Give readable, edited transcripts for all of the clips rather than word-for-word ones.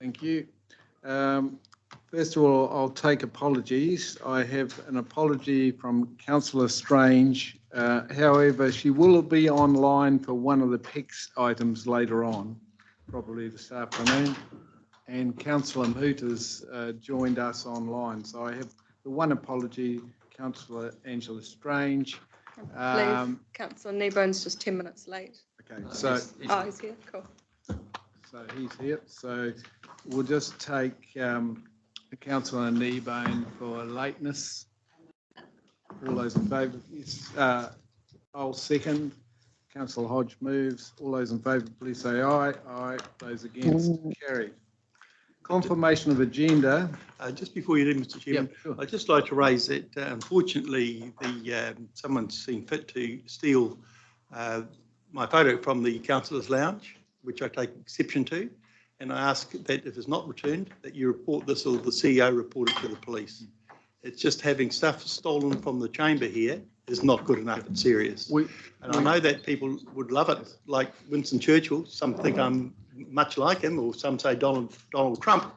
Thank you. First of all, I'll take apologies. I have an apology from Councillor Strange. However, she will be online for one of the PEX items later on, probably this afternoon. And Councillor Moot has joined us online. So I have the one apology, Councillor Angela Strange. Councillor Kneebone's just 10 minutes late. Okay, so he's here. Cool. So he's here. So we'll just take Councillor Kneebone for lateness. All those in favour? Yes. I'll second. Councillor Hodge moves. All those in favour, please say aye. Aye. Those against, carried. Confirmation of agenda. Just before you do, Mr. Chairman, Yep, sure. I'd just like to raise that unfortunately someone's seen fit to steal my photo from the Councillors' Lounge, which I take exception to, and I ask that if it's not returned, that you report this or the CEO report it to the police. It's just having stuff stolen from the chamber here is not good enough. It's serious. And I know that people would love it, like Winston Churchill. Some think I'm much like him, or some say Donald Trump,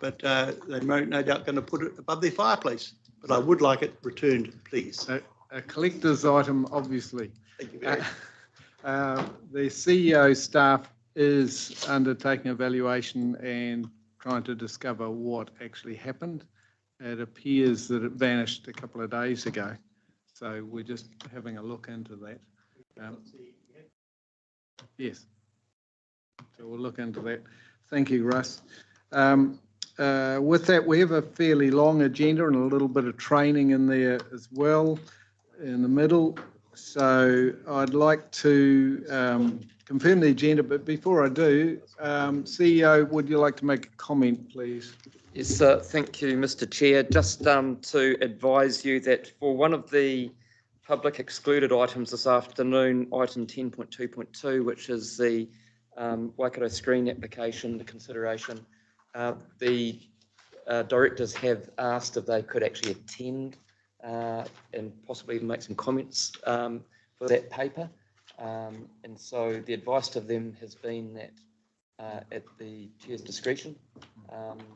but they're no doubt going to put it above their fireplace. But I would like it returned, please. A collector's item, obviously. Thank you very much. The CEO staff is undertaking evaluation and trying to discover what actually happened. It appears that it vanished a couple of days ago. So we're just having a look into that. Yes. So we'll look into that. Thank you, Russ. With that, we have a fairly long agenda and a little bit of training in there as well in the middle. So I'd like to confirm the agenda, but before I do, CEO, would you like to make a comment, please? Yes, thank you, Mr. Chair. Just to advise you that for one of the public excluded items this afternoon, item 10.2.2, which is the Waikato screen application, the consideration, the directors have asked if they could actually attend and possibly even make some comments for that paper. And so the advice to them has been that at the chair's discretion,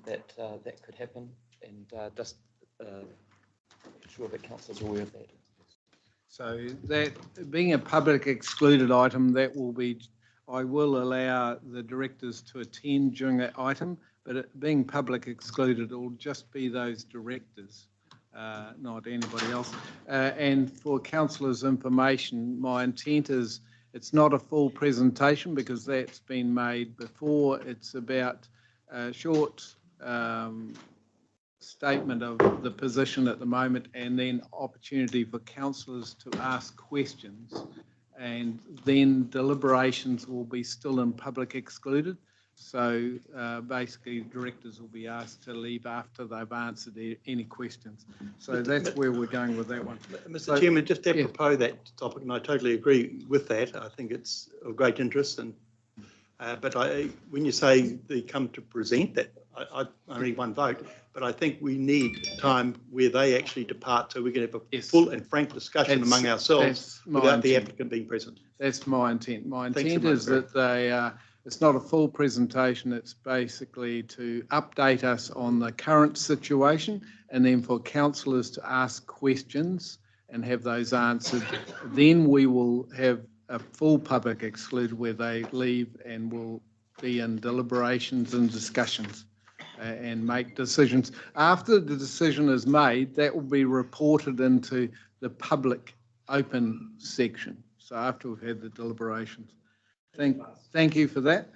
that could happen, and just ensure that councillors are aware of that. So that being a public excluded item, that will be, I will allow the directors to attend during that item, but it being public excluded, it will just be those directors, not anybody else. And for councillors' information, my intent is it's not a full presentation because that's been made before. It's about a short statement of the position at the moment, and then opportunity for councillors to ask questions, and then deliberations will be still in public excluded. So basically directors will be asked to leave after they've answered any questions. So that's where we're going with that one. Mr. Chairman, just apropos that topic, and I totally agree with that. I think it's of great interest, and but when you say they come to present that, I only one vote, but I think we need time where they actually depart so we can have a full and frank discussion among ourselves without the applicant being present. That's my intent. My intent is that they, it's not a full presentation, it's basically to update us on the current situation, and then for councillors to ask questions and have those answered. Then we will have a full public exclude where they leave and will be in deliberations and discussions and make decisions. After the decision is made, that will be reported into the public open section. So after we've had the deliberations. Thank you for that.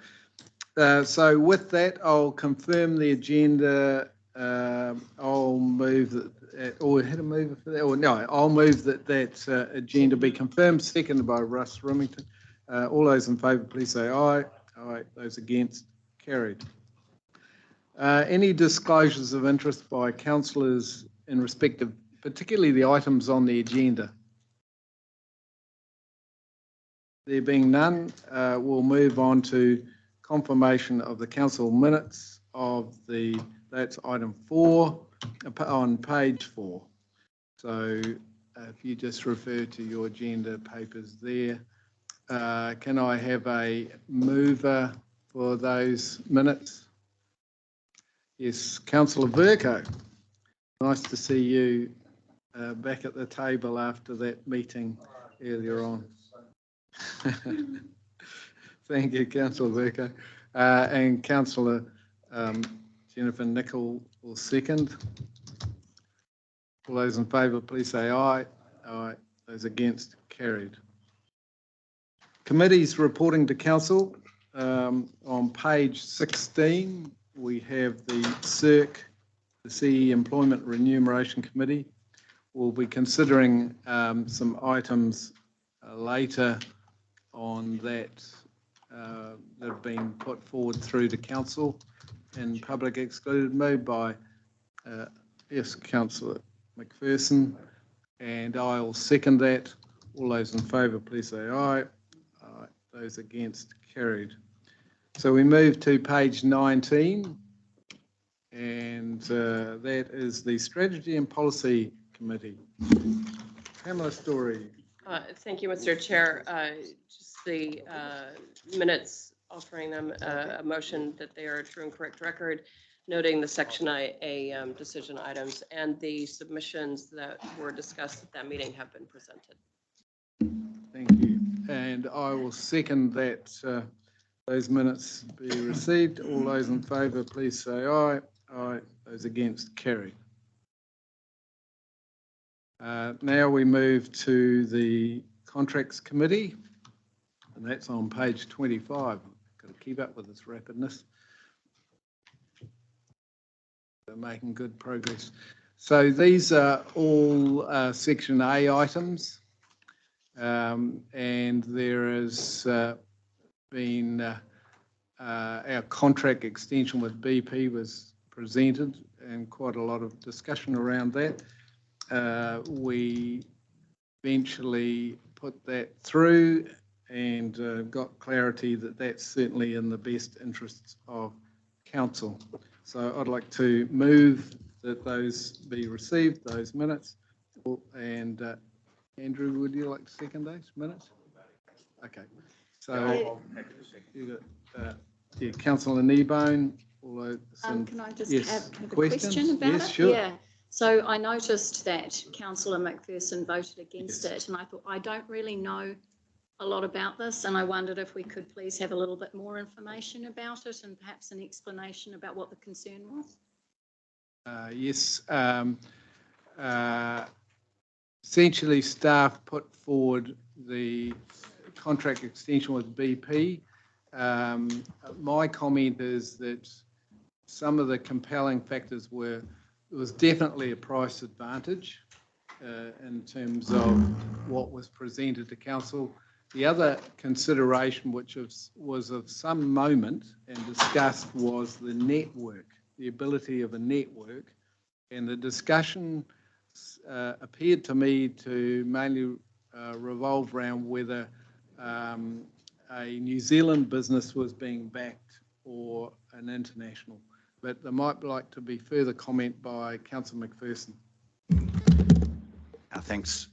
So with that, I'll confirm the agenda. I'll move that, or had a move for that, or no, I'll move that agenda be confirmed, seconded by Russ Remington. All those in favour, please say aye. Aye. Those against, carried. Any disclosures of interest by councillors in respect of particularly the items on the agenda? There being none, we'll move on to confirmation of the council minutes of that's item 4 on page 4. So if you just refer to your agenda papers there, can I have a mover for those minutes? Yes, Councillor Virco. Nice to see you back at the table after that meeting earlier on. Thank you, Councillor Virco. And Councillor Jennifer Nichol will second. All those in favour, please say aye. Aye. Those against, carried. Committees reporting to Council. On page 16, we have the CERC, the CE Employment Remuneration Committee. We'll be considering some items later on that that have been put forward through to Council in public excluded, moved by, yes, Councillor McPherson, and I'll second that. All those in favour, please say aye. Aye. Those against, carried. So we move to page 19, and that is the Strategy and Policy Committee. Pamela Story. Thank you, Mr. Chair. Just the minutes offering them a motion that they are a true and correct record, noting the Section A decision items and the submissions that were discussed at that meeting have been presented. Thank you. And I will second that those minutes be received. All those in favour, please say aye. Aye. Those against, carried. Now we move to the Contracts Committee, and that's on page 25. Got to keep up with this rapidness. We're making good progress. So these are all Section A items, and there has been our contract extension with BP was presented, and quite a lot of discussion around that. We eventually put that through and got clarity that that's certainly in the best interests of Council. So I'd like to move that those be received, those minutes. And Andrew, would you like to second those minutes? Okay. So you got Councillor Kneebone. Can I just have a question about yes, it? Sure. Yeah. So I noticed that Councillor McPherson voted against it, and I thought, I don't really know a lot about this, and I wondered if we could please have a little bit more information about it and perhaps an explanation about what the concern was. Yes. Essentially, staff put forward the contract extension with BP. My comment is that some of the compelling factors were, it was definitely a price advantage in terms of what was presented to Council. The other consideration, which was of some moment and discussed, was the network, the ability of a network. And the discussion appeared to me to mainly revolve around whether a New Zealand business was being backed or an international. But there might like to be further comment by Councillor McPherson. Thanks,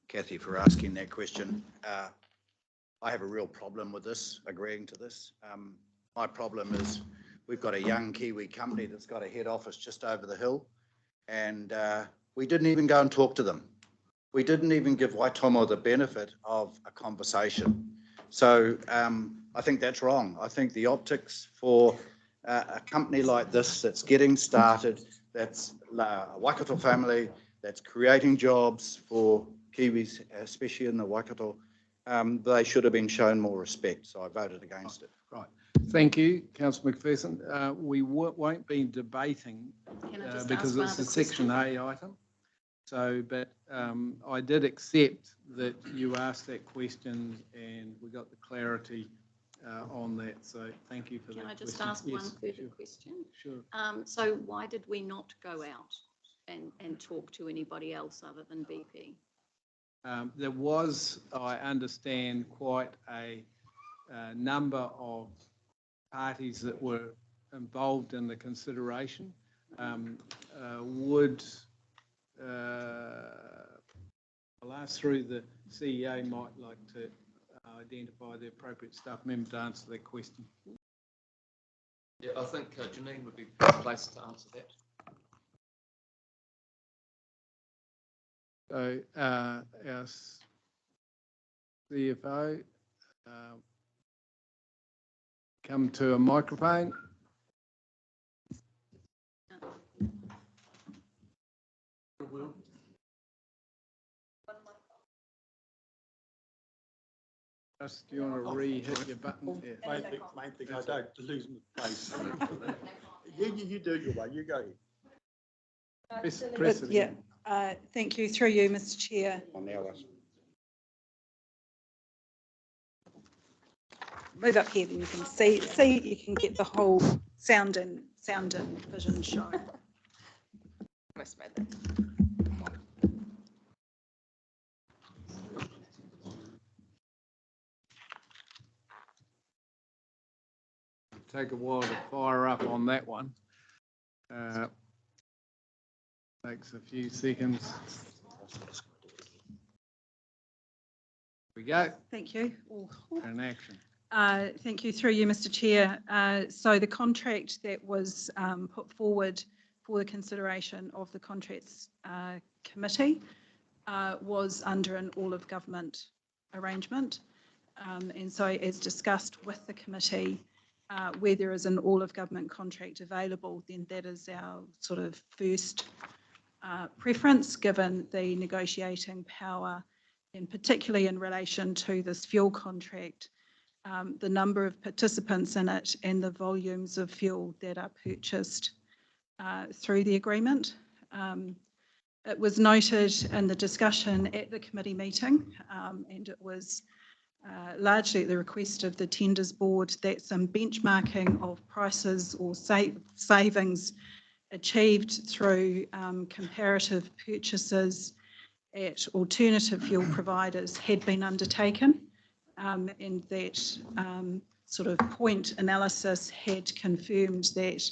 Kathy, for asking that question. I have a real problem with this, agreeing to this. My problem is we've got a young Kiwi company that's got a head office just over the hill, and we didn't even go and talk to them. We didn't even give Waitomo the benefit of a conversation. So I think that's wrong. I think the optics for a company like this that's getting started, that's a Waikato family, that's creating jobs for Kiwis, especially in the Waikato, they should have been shown more respect. So I voted against it. Right. Thank you, Councillor McPherson. We won't be debating because it's a Section A item. So, but I did accept that you asked that question and we got the clarity on that. So thank you for that. Can I just question. ask one further question? Sure. So why did we not go out and talk to anybody else other than BP? There was, I understand, quite a number of parties that were involved in the consideration. I'll ask through the CEO might like to identify the appropriate staff member to answer that question. Yeah, I think Janine would be placed to answer that. So our CFO, come to a microphone. Just, do you want to re-hit your button? Yeah. Main thing, I don't lose my place. You do your way, you go. Press it Yeah, again. thank you. Through you, Mr. Chair. Move up here, then you can see. You can get the whole sound and vision show. Almost made that. Take a while to fire up on that one. Takes a few seconds. Here we go. Thank you. In action. Thank you. Through you, Mr. Chair. So the contract that was put forward for the consideration of the Contracts Committee was under an all-of-government arrangement. And so as discussed with the committee, where there is an all-of-government contract available, then that is our sort of first preference, given the negotiating power, and particularly in relation to this fuel contract, the number of participants in it and the volumes of fuel that are purchased through the agreement. It was noted in the discussion at the committee meeting, and it was largely at the request of the Tenders Board, that some benchmarking of prices or savings achieved through comparative purchases at alternative fuel providers had been undertaken, and that sort of point analysis had confirmed that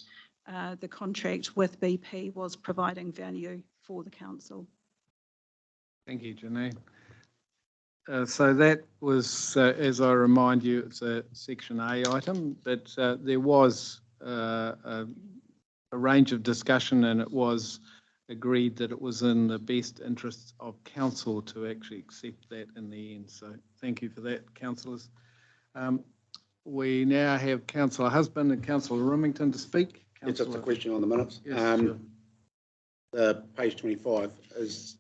the contract with BP was providing value for the council. Thank you, Janine. So that was, as I remind you, it's a Section A item, but there was a range of discussion, and it was agreed that it was in the best interests of council to actually accept that in the end. So thank you for that, councillors. We now have Councillor Husband and Councillor Remington to speak. It's just a question on the minutes. Yes, sure. Page 25 is,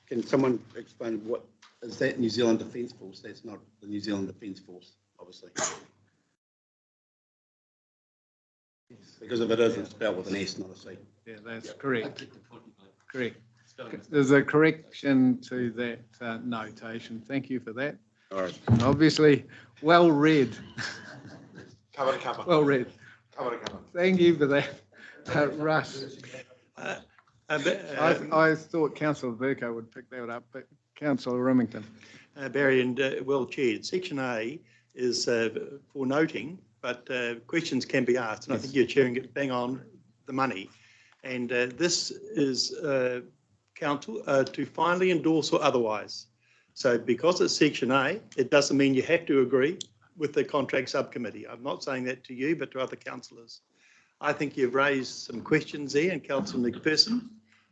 can someone explain what, is that New Zealand Defence Force? That's not the New Zealand Defence Force, obviously. Because if it is, it's spelled with an S, not a C. Yeah, that's correct. Correct. There's a correction to that notation. Thank you for that. All right. Obviously, well read. Cover to cover. Well read. Cover to cover. Thank you for that, Russ. I thought Councillor Verco would pick that up, but Councillor Remington. Barry, and well chaired. Section A is for noting, but questions can be asked, and I think you're chairing it bang on the money. And this is council to finally endorse or otherwise. So because it's Section A, it doesn't mean you have to agree with the contract subcommittee. I'm not saying that to you, but to other councillors. I think you've raised some questions there, and Councillor McPherson,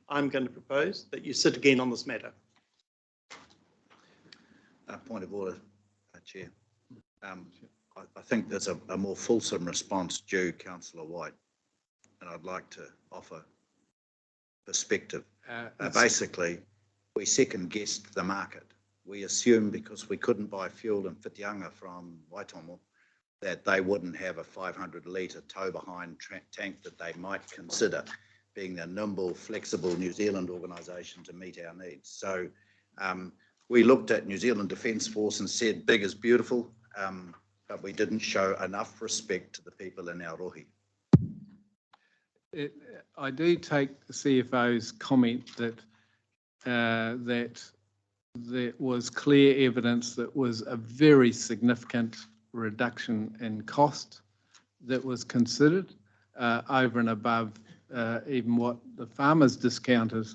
I'm going to propose that you sit again on this matter. Point of order, Chair. I think there's a more fulsome response due Councillor White, and I'd like to offer perspective. Basically, we second-guessed the market. We assumed because we couldn't buy fuel in Whitianga from Waitomo that they wouldn't have a 500-litre tow-behind tank that they might consider, being a nimble, flexible New Zealand organisation, to meet our needs. So we looked at New Zealand Defence Force and said big is beautiful, but we didn't show enough respect to the people in our rohi. I do take the CFO's comment that there was clear evidence that was a very significant reduction in cost that was considered over and above even what the farmers discounted.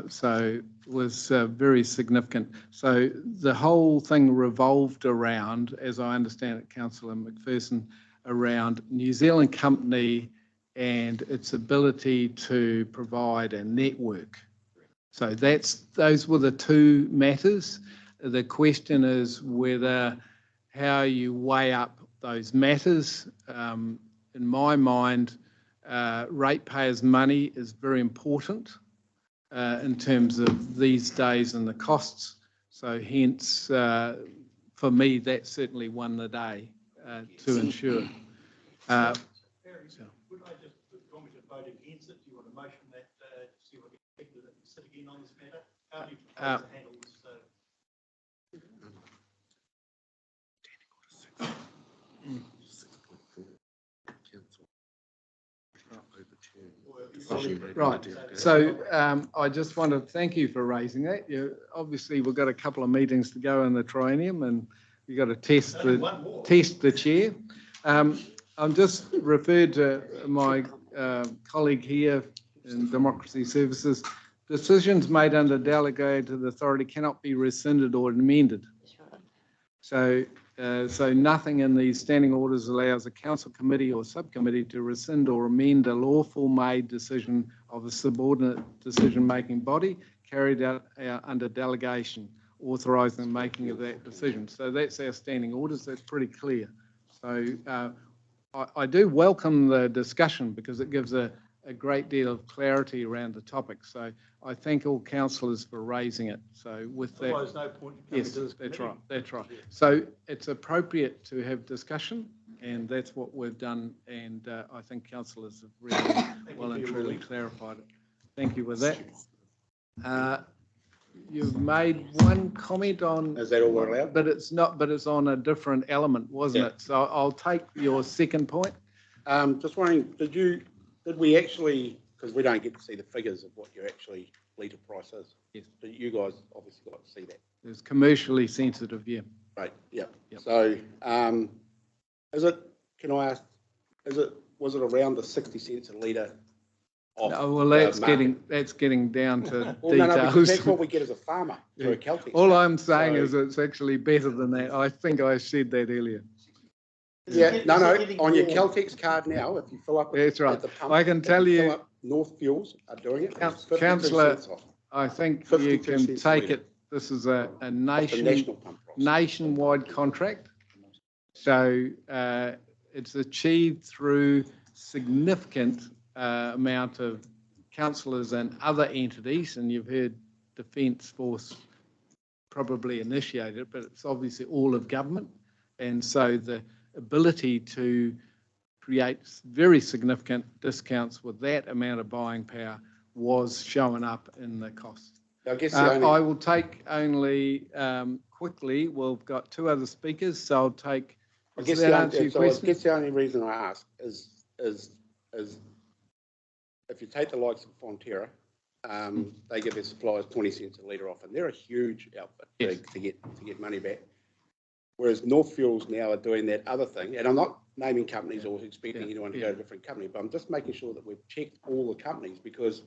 So it was very significant. So the whole thing revolved around, as I understand it, Councillor McPherson, around New Zealand company and its ability to provide a network. So those were the two matters. The question is whether how you weigh up those matters. In my mind, ratepayers' money is very important in terms of these days and the costs. So hence, for me, that certainly won the day to ensure. Would I just, want me to vote against it? Do you want to motion that, see what expected that we sit again on this matter? How do you propose to handle this? Right. So I just want to thank you for raising that. Obviously, we've got a couple of meetings to go in the triennium, and you've got to test the chair. I'm just referred to my colleague here in Democracy Services. Decisions made under delegated authority cannot be rescinded or amended. So nothing in these standing orders allows a council committee or subcommittee to rescind or amend a lawful made decision of a subordinate decision-making body carried out under delegation, authorising the making of that decision. So that's our standing orders. That's pretty clear. So I do welcome the discussion because it gives a great deal of clarity around the topic. So I thank all councillors for raising it. So with that, Otherwise, no point in coming yes, to this that's committee. right. That's right. So it's appropriate to have discussion, and that's what we've done. And I think councillors have really well and truly clarified it. Thank you with that. You've made one comment on. Is that all we're allowed? But it's not. But it's on a different element, wasn't it? So I'll take your second point. Just wondering, did we actually, because we don't get to see the figures of what your actually litre price is. Yes. But you guys obviously got to see that. It's commercially sensitive, yeah. Right, yeah. Yep. So, was it around the 60 cents a litre? No, well, that's getting down to Well, no, because details. that's what we get as a farmer through a Celtic. All I'm saying is it's actually better than that. I think I said that earlier. Yeah, no, on your Celtics card now, if you fill up That's right. at the pump, I can tell you, North Fuels are doing it. Councillor, I think you can take it. This is a nationwide contract. So it's achieved through significant amount of councillors and other entities, and you've heard Defence Force probably initiated it, but it's obviously all of government, and so the ability to create very significant discounts with that amount of buying power was showing up in the cost. I guess I will take only quickly. We've got two other speakers, so I'll take. I guess the only reason I ask is if you take the likes of Fonterra, they give their suppliers 20 cents a litre off, and they're a huge outfit to get money back. Whereas North Fuels now are doing that other thing, and I'm not naming companies or expecting anyone to go to a different company, but I'm just making sure that we've checked all the companies, because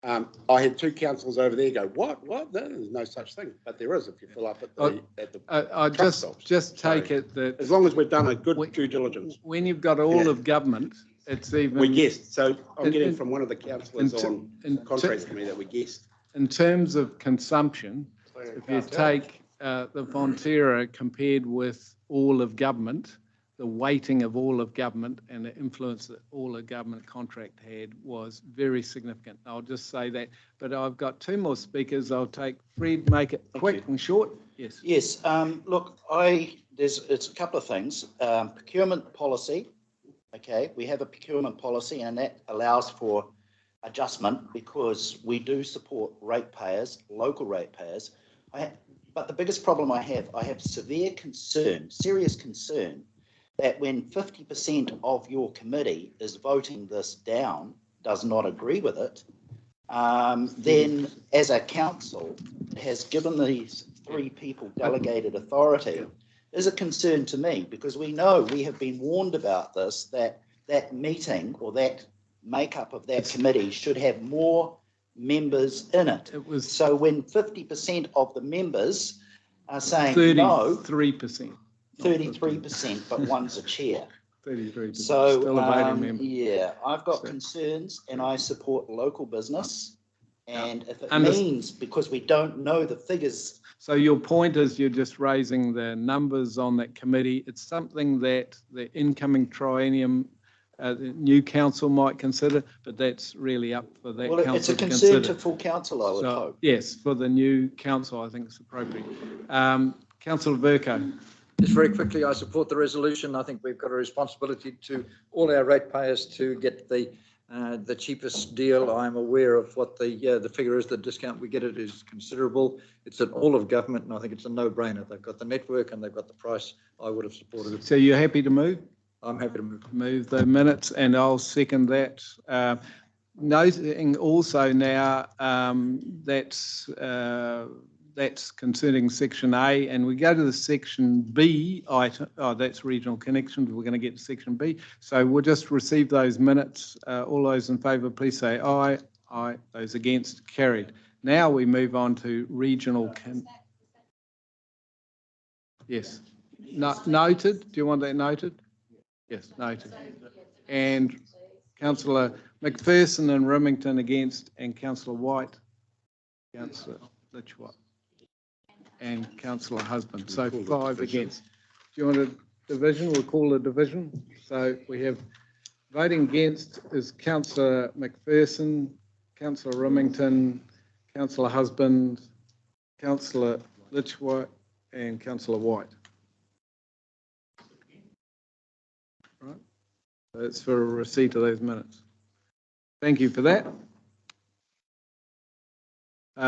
I had two councillors over there go, what? There's no such thing, but there is if you fill up at the I just take it that as long as we've done a good due diligence. When you've got all of government, it's even. We guessed. So I'm getting from one of the councillors on the contracts committee that we guessed. In terms of consumption, if you take the Fonterra compared with all of government, the weighting of all of government and the influence that all of government contract had was very significant. I'll just say that. But I've got two more speakers. I'll take Fred, make it quick and short. Yes. Yes. Look, it's a couple of things. Procurement policy. Okay, we have a procurement policy, and that allows for adjustment because we do support ratepayers, local ratepayers. But the biggest problem I have severe concern, serious concern, that when 50% of your committee is voting this down, does not agree with it, then as a council has given these three people delegated authority, is a concern to me, because we know, we have been warned about this, that meeting or that makeup of that committee should have more members in it. So when 50% of the members are saying 33%. 33%, but one's a chair. 33%. So, Still a voting member. yeah, I've got So- concerns and I support local business. And if it Under- means, because we don't know the figures, So your point is you're just raising the numbers on that committee. It's something that the incoming triennium, the new council might consider, but that's really up for that well, it's council a to concern consider. to full council, I would So, hope. yes, for the new council, I think it's appropriate. Councillor Verco. Just very quickly, I support the resolution. I think we've got a responsibility to all our ratepayers to get the cheapest deal. I'm aware of what the figure is. The discount we get it is considerable. It's in all of government, and I think it's a no-brainer. They've got the network and they've got the price. I would have supported it. So you're happy to move? I'm happy to move. Move the minutes, and I'll second that. Noting also now that's concerning section A, and we go to the section B item. Oh, that's regional connections. We're going to get to section B. So we'll just receive those minutes. All those in favour, please say aye. Aye. Those against, carried. Now we move on to regional. Yes. Noted. Do you want that noted? Yes, noted. And Councillor McPherson and Remington against, and Councillor White, Councillor Litchfield, and Councillor Husband. So 5 against. Do you want a division? We'll call a division. So we have voting against is Councillor McPherson, Councillor Remington, Councillor Husband, Councillor Litchfield, and Councillor White. Right. That's for a receipt of those minutes. Thank you for that.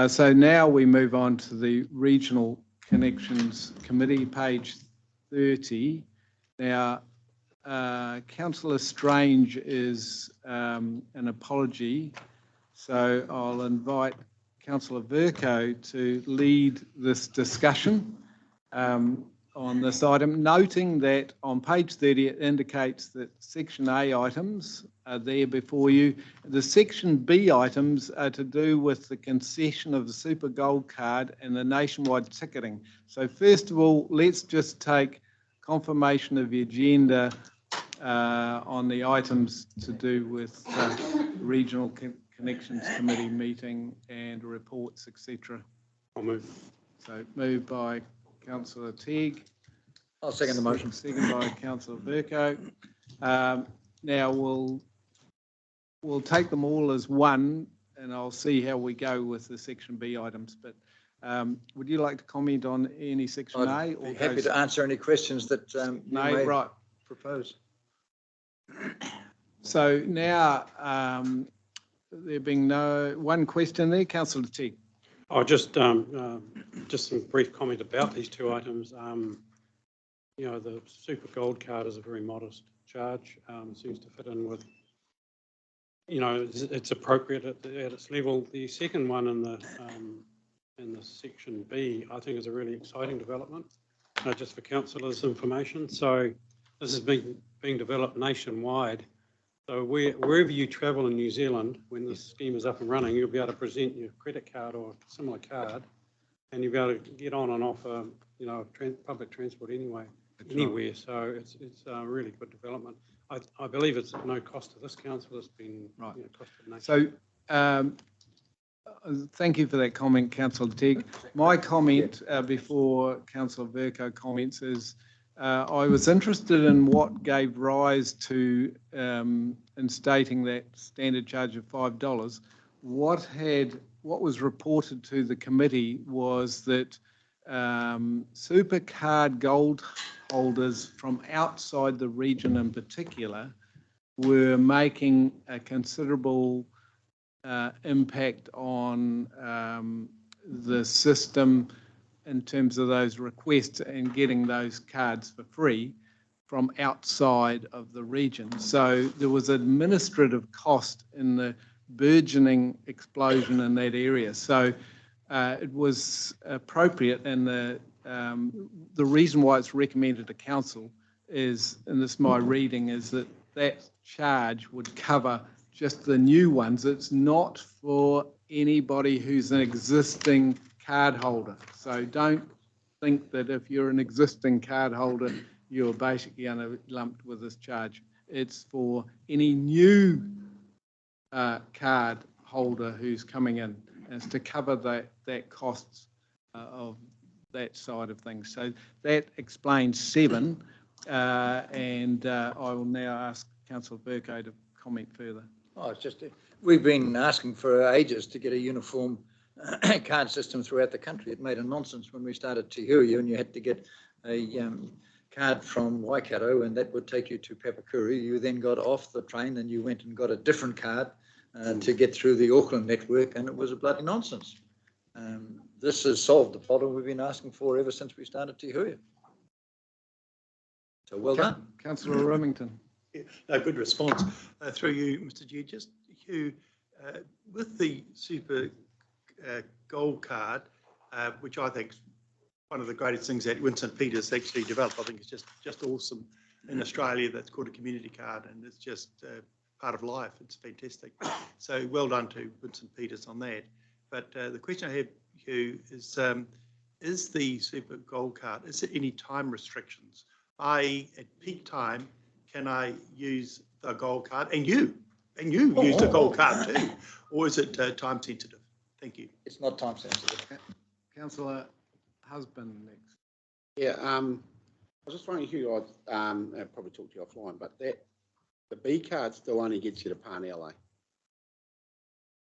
So now we move on to the Regional Connections Committee, page 30. Now, Councillor Strange is an apology, so I'll invite Councillor Verco to lead this discussion on this item, noting that on page 30 it indicates that section A items are there before you. The section B items are to do with the concession of the Super Gold Card and the nationwide ticketing. So first of all, let's just take confirmation of the agenda on the items to do with Regional Connections Committee meeting and reports, etc. I'll move. So moved by Councillor Teague. I'll second the motion. Second by Councillor Verco. Now we'll take them all as one, and I'll see how we go with the section B items. But would you like to comment on any section A? I'd Or be happy to answer any questions that you may right. propose. So now there being one question there, Councillor Teague. Just some brief comment about these two items. You know, the Super Gold Card is a very modest charge. Seems to fit in with, you know, it's appropriate at its level. The second one in the section B, I think, is a really exciting development, just for councillors' information. So this is being developed nationwide. So wherever you travel in New Zealand, when this scheme is up and running, you'll be able to present your credit card or a similar card, and you'll be able to get on and off, you know, public transport anywhere. So it's a really good development. I believe it's at no cost to this council. It's been right. You know, cost to the nation. So thank you for that comment, Councillor Teague. My comment before Councillor Verco comments is I was interested in what gave rise to instating that standard charge of $5. What was reported to the committee was that Supercard gold holders from outside the region in particular were making a considerable impact on the system in terms of those requests and getting those cards for free from outside of the region. So there was administrative cost in the burgeoning explosion in that area. So it was appropriate, and the reason why it's recommended to council is, and this is my reading, is that charge would cover just the new ones. It's not for anybody who's an existing card holder. So don't think that if you're an existing card holder, you're basically lumped with this charge. It's for any new card holder who's coming in, and it's to cover that costs of that side of things. So that explains 7, and I will now ask Councillor Burko to comment further. Oh, it's just, we've been asking for ages to get a uniform card system throughout the country. It made a nonsense when we started Te Hui, and you had to get a card from Waikato, and that would take you to Papakuri. You then got off the train and you went and got a different card to get through the Auckland network, and it was a bloody nonsense. This has solved the problem we've been asking for ever since we started Te Hui. So well done. Councillor Remington. Yeah, no, good response. Through you, Mr. Chair, just Hugh, with the super gold card, which I think is one of the greatest things that Vincent Peters actually developed. I think it's just awesome in Australia. That's called a community card, and it's just part of life. It's fantastic. So well done to Vincent Peters on that. But the question I have, Hugh, is the super gold card, is there any time restrictions? I.e., at peak time, can I use the gold card? And you use the gold card too? Or is it time sensitive? Thank you. It's not time sensitive. Councillor Husband next. Yeah, I was just wondering, Hugh, I'll probably talk to you offline, but the B card still only gets you to Parnell.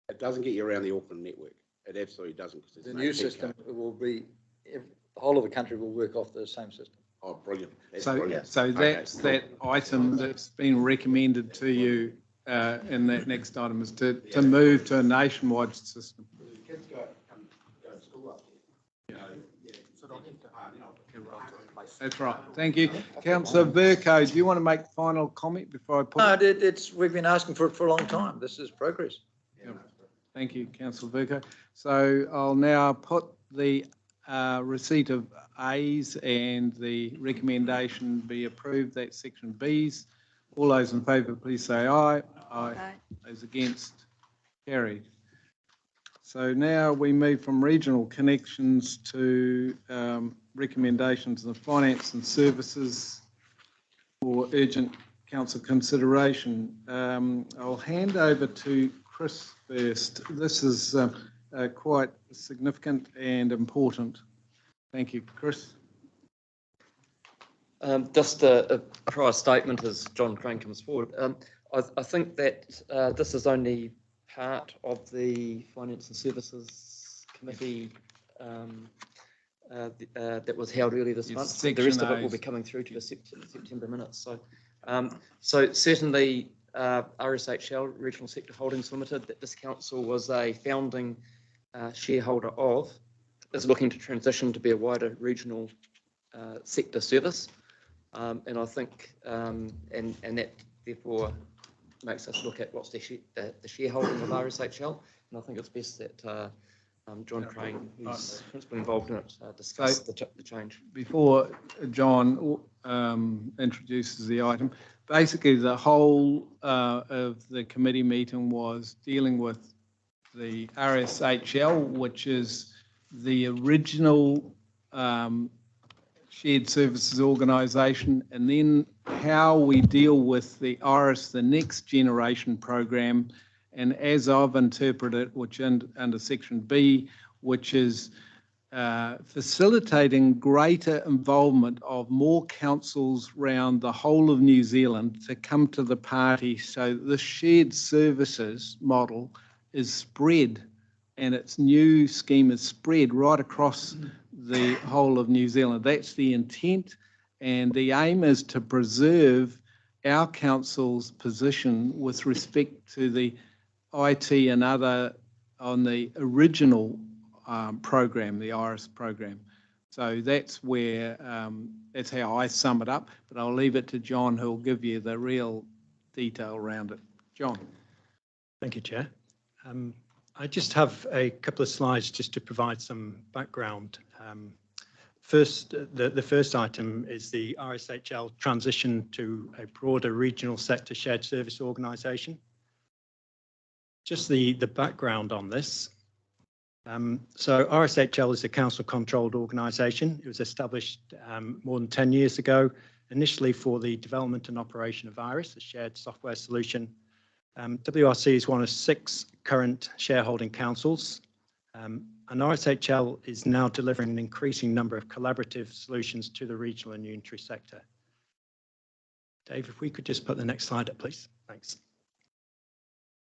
It doesn't get you around the Auckland network. It absolutely doesn't. The new system will be, the whole of the country will work off the same system. Oh, brilliant. That's So, brilliant. so that's that item that's been recommended to you in that next item is to move to a nationwide system. Kids go to school up there. So they'll get to Parnell. That's right. Thank you. Councillor Burko, do you want to make a final comment before I put No, we've been asking for it for a long time. This is progress. Yep. Thank you, Councillor Burko. So I'll now put the receipt of A's and the recommendation be approved. That's section B's. All those in favour, please say aye. Aye. Those against, carried. So now we move from regional connections to recommendations of finance and services for urgent council consideration. I'll hand over to Chris first. This is quite significant and important. Thank you, Chris. Just a prior statement as John Crane comes forward. I think that this is only part of the Finance and Services Committee that was held earlier this month. The rest of it will be coming through to the September minutes. So certainly RSHL, Regional Sector Holdings Limited, that this council was a founding shareholder of, is looking to transition to be a wider regional sector service. And I think, and that therefore makes us look at what's the shareholding of RSHL. And I think it's best that John Crane, who's principally involved in it, discuss the change. Before John introduces the item, basically the whole of the committee meeting was dealing with the RSHL, which is the original shared services organisation, and then how we deal with the IRIS, the next generation program, and as I've interpreted, which under section B, which is facilitating greater involvement of more councils around the whole of New Zealand to come to the party, so the shared services model is spread, and its new scheme is spread right across the whole of New Zealand. That's the intent, and the aim is to preserve our council's position with respect to the IT and other on the original program, the IRIS program. So that's where, that's how I sum it up, but I'll leave it to John, who'll give you the real detail around it. John. Thank you, Chair. I just have a couple of slides just to provide some background. First, the first item is the RSHL transition to a broader regional sector shared service organisation. Just the background on this. So RSHL is a council-controlled organisation. It was established more than 10 years ago initially for the development and operation of IRIS, a shared software solution. WRC is one of 6 current shareholding councils, and RSHL is now delivering an increasing number of collaborative solutions to the regional and unitary sector. Dave, if we could just put the next slide up, please. Thanks.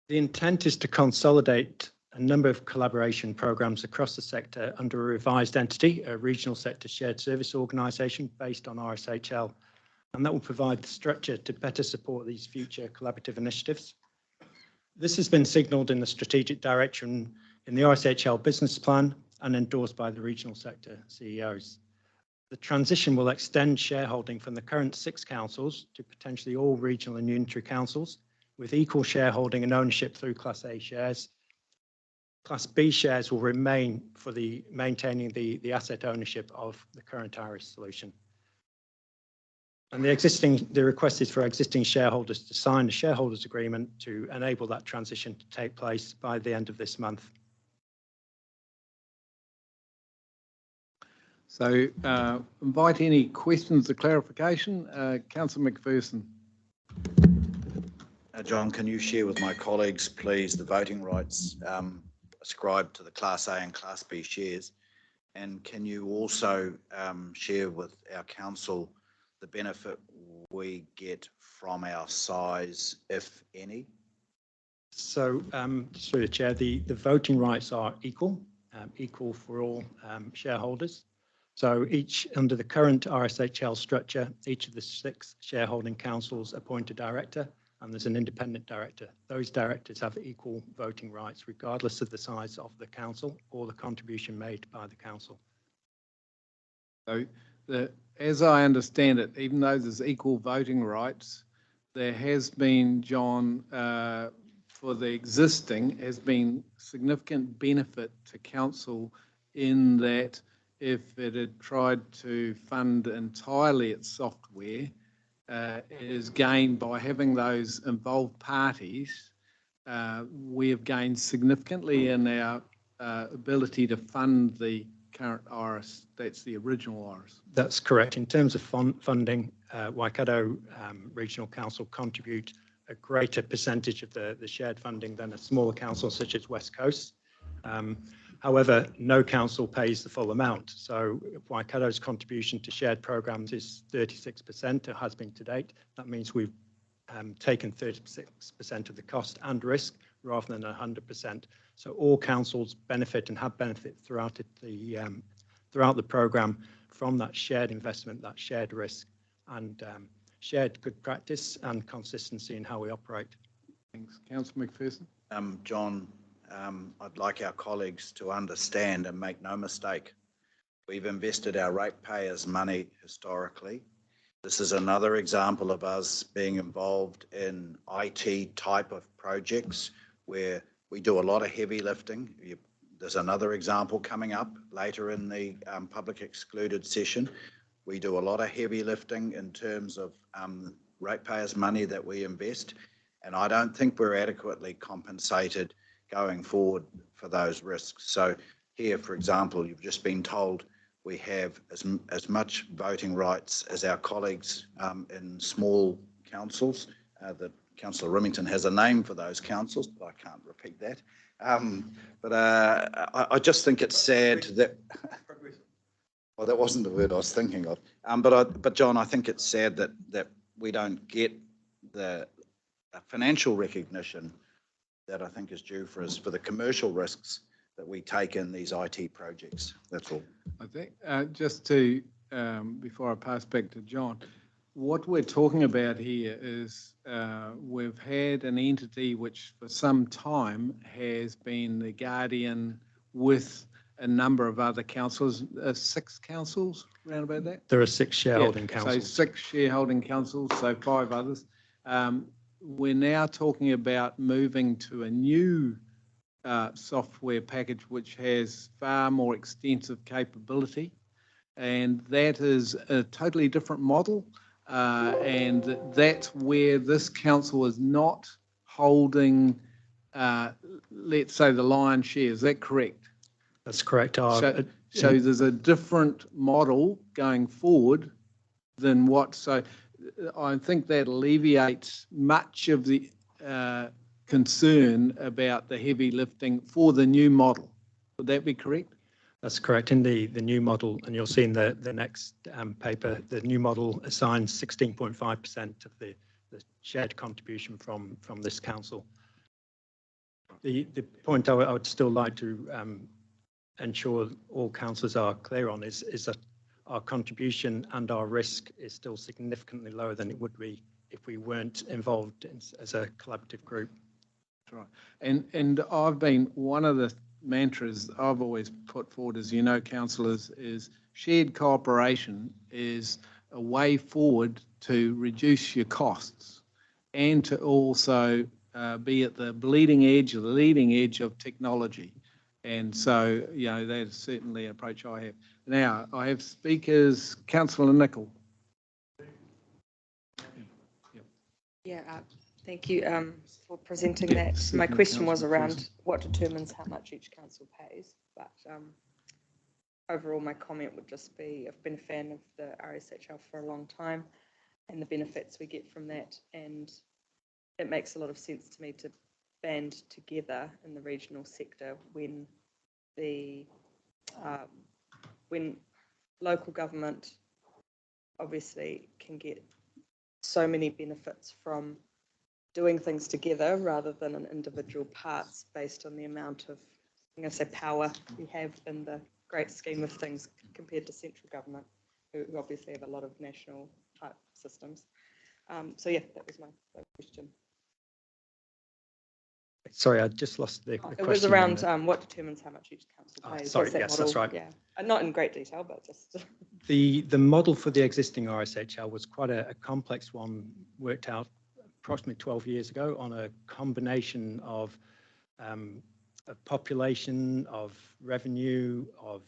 The intent is to consolidate a number of collaboration programs across the sector under a revised entity, a regional sector shared service organisation based on RSHL, and that will provide the structure to better support these future collaborative initiatives. This has been signalled in the strategic direction in the RSHL business plan and endorsed by the regional sector CEOs. The transition will extend shareholding from the current 6 councils to potentially all regional and unitary councils, with equal shareholding and ownership through Class A shares. Class B shares will remain for maintaining the asset ownership of the current IRIS solution. And the request is for existing shareholders to sign a shareholders agreement to enable that transition to take place by the end of this month. So invite any questions or clarification. Councillor McPherson. John, can you share with my colleagues, please, the voting rights ascribed to the Class A and Class B shares? And can you also share with our council the benefit we get from our size, if any? So, through the Chair, the voting rights are equal for all shareholders. So each, under the current RSHL structure, each of the 6 shareholding councils appoint a director, and there's an independent director. Those directors have equal voting rights, regardless of the size of the council or the contribution made by the council. So, as I understand it, even though there's equal voting rights, there has been, John, for the existing, has been significant benefit to council in that if it had tried to fund entirely its software, it is gained by having those involved parties. We have gained significantly in our ability to fund the current IRIS. That's the original IRIS. That's correct. In terms of funding, Waikato Regional Council contribute a greater percentage of the shared funding than a smaller council such as West Coast. However, no council pays the full amount. So Waikato's contribution to shared programs is 36%, it has been to date. That means we've taken 36% of the cost and risk rather than 100%. So all councils benefit and have benefited throughout the programme from that shared investment, that shared risk, and shared good practice and consistency in how we operate. Thanks. Councillor McPherson. John, I'd like our colleagues to understand and make no mistake, we've invested our ratepayers' money historically. This is another example of us being involved in IT type of projects where we do a lot of heavy lifting. There's another example coming up later in the public excluded session. We do a lot of heavy lifting in terms of ratepayers' money that we invest, and I don't think we're adequately compensated going forward for those risks. So here, for example, you've just been told we have as much voting rights as our colleagues in small councils. That Councillor Remington has a name for those councils, but I can't repeat that. I just think it's sad that, well, that wasn't the word I was thinking of. But John, I think it's sad that we don't get the financial recognition that I think is due for us for the commercial risks that we take in these IT projects. That's all. I think just to, before I pass back to John, what we're talking about here is we've had an entity which for some time has been the guardian with a number of other councils, 6 councils, around about that? There are 6 shareholding councils. So 6 shareholding councils, so 5 others. We're now talking about moving to a new software package which has far more extensive capability, and that is a totally different model, and that's where this council is not holding, let's say, the lion's share. Is that correct? That's correct. So there's a different model going forward than what, so I think that alleviates much of the concern about the heavy lifting for the new model. Would that be correct? That's correct. In the new model, and you'll see in the next paper, the new model assigns 16.5% of the shared contribution from this council. The point I would still like to ensure all councillors are clear on is that our contribution and our risk is still significantly lower than it would be if we weren't involved as a collaborative group. That's right. And I've been, one of the mantras I've always put forward, as you know, councillors, is shared cooperation is a way forward to reduce your costs and to also be at the bleeding edge or the leading edge of technology. And so, you know, that's certainly an approach I have. Now, I have speakers, Councillor Nicol. Yeah, thank you for presenting that. My question was around what determines how much each council pays, but overall my comment would just be I've been a fan of the RSHL for a long time and the benefits we get from that, and it makes a lot of sense to me to band together in the regional sector when the when local government obviously can get so many benefits from doing things together rather than in individual parts based on the amount of, I'm going to say, power we have in the great scheme of things compared to central government, who obviously have a lot of national type systems. So yeah, that was my question. Sorry, I just lost the question. It was around what determines how much each council pays. Sorry, yes, that's right. Yeah, not in great detail, but just. The model for the existing RSHL was quite a complex one, worked out approximately 12 years ago on a combination of a population, of revenue, of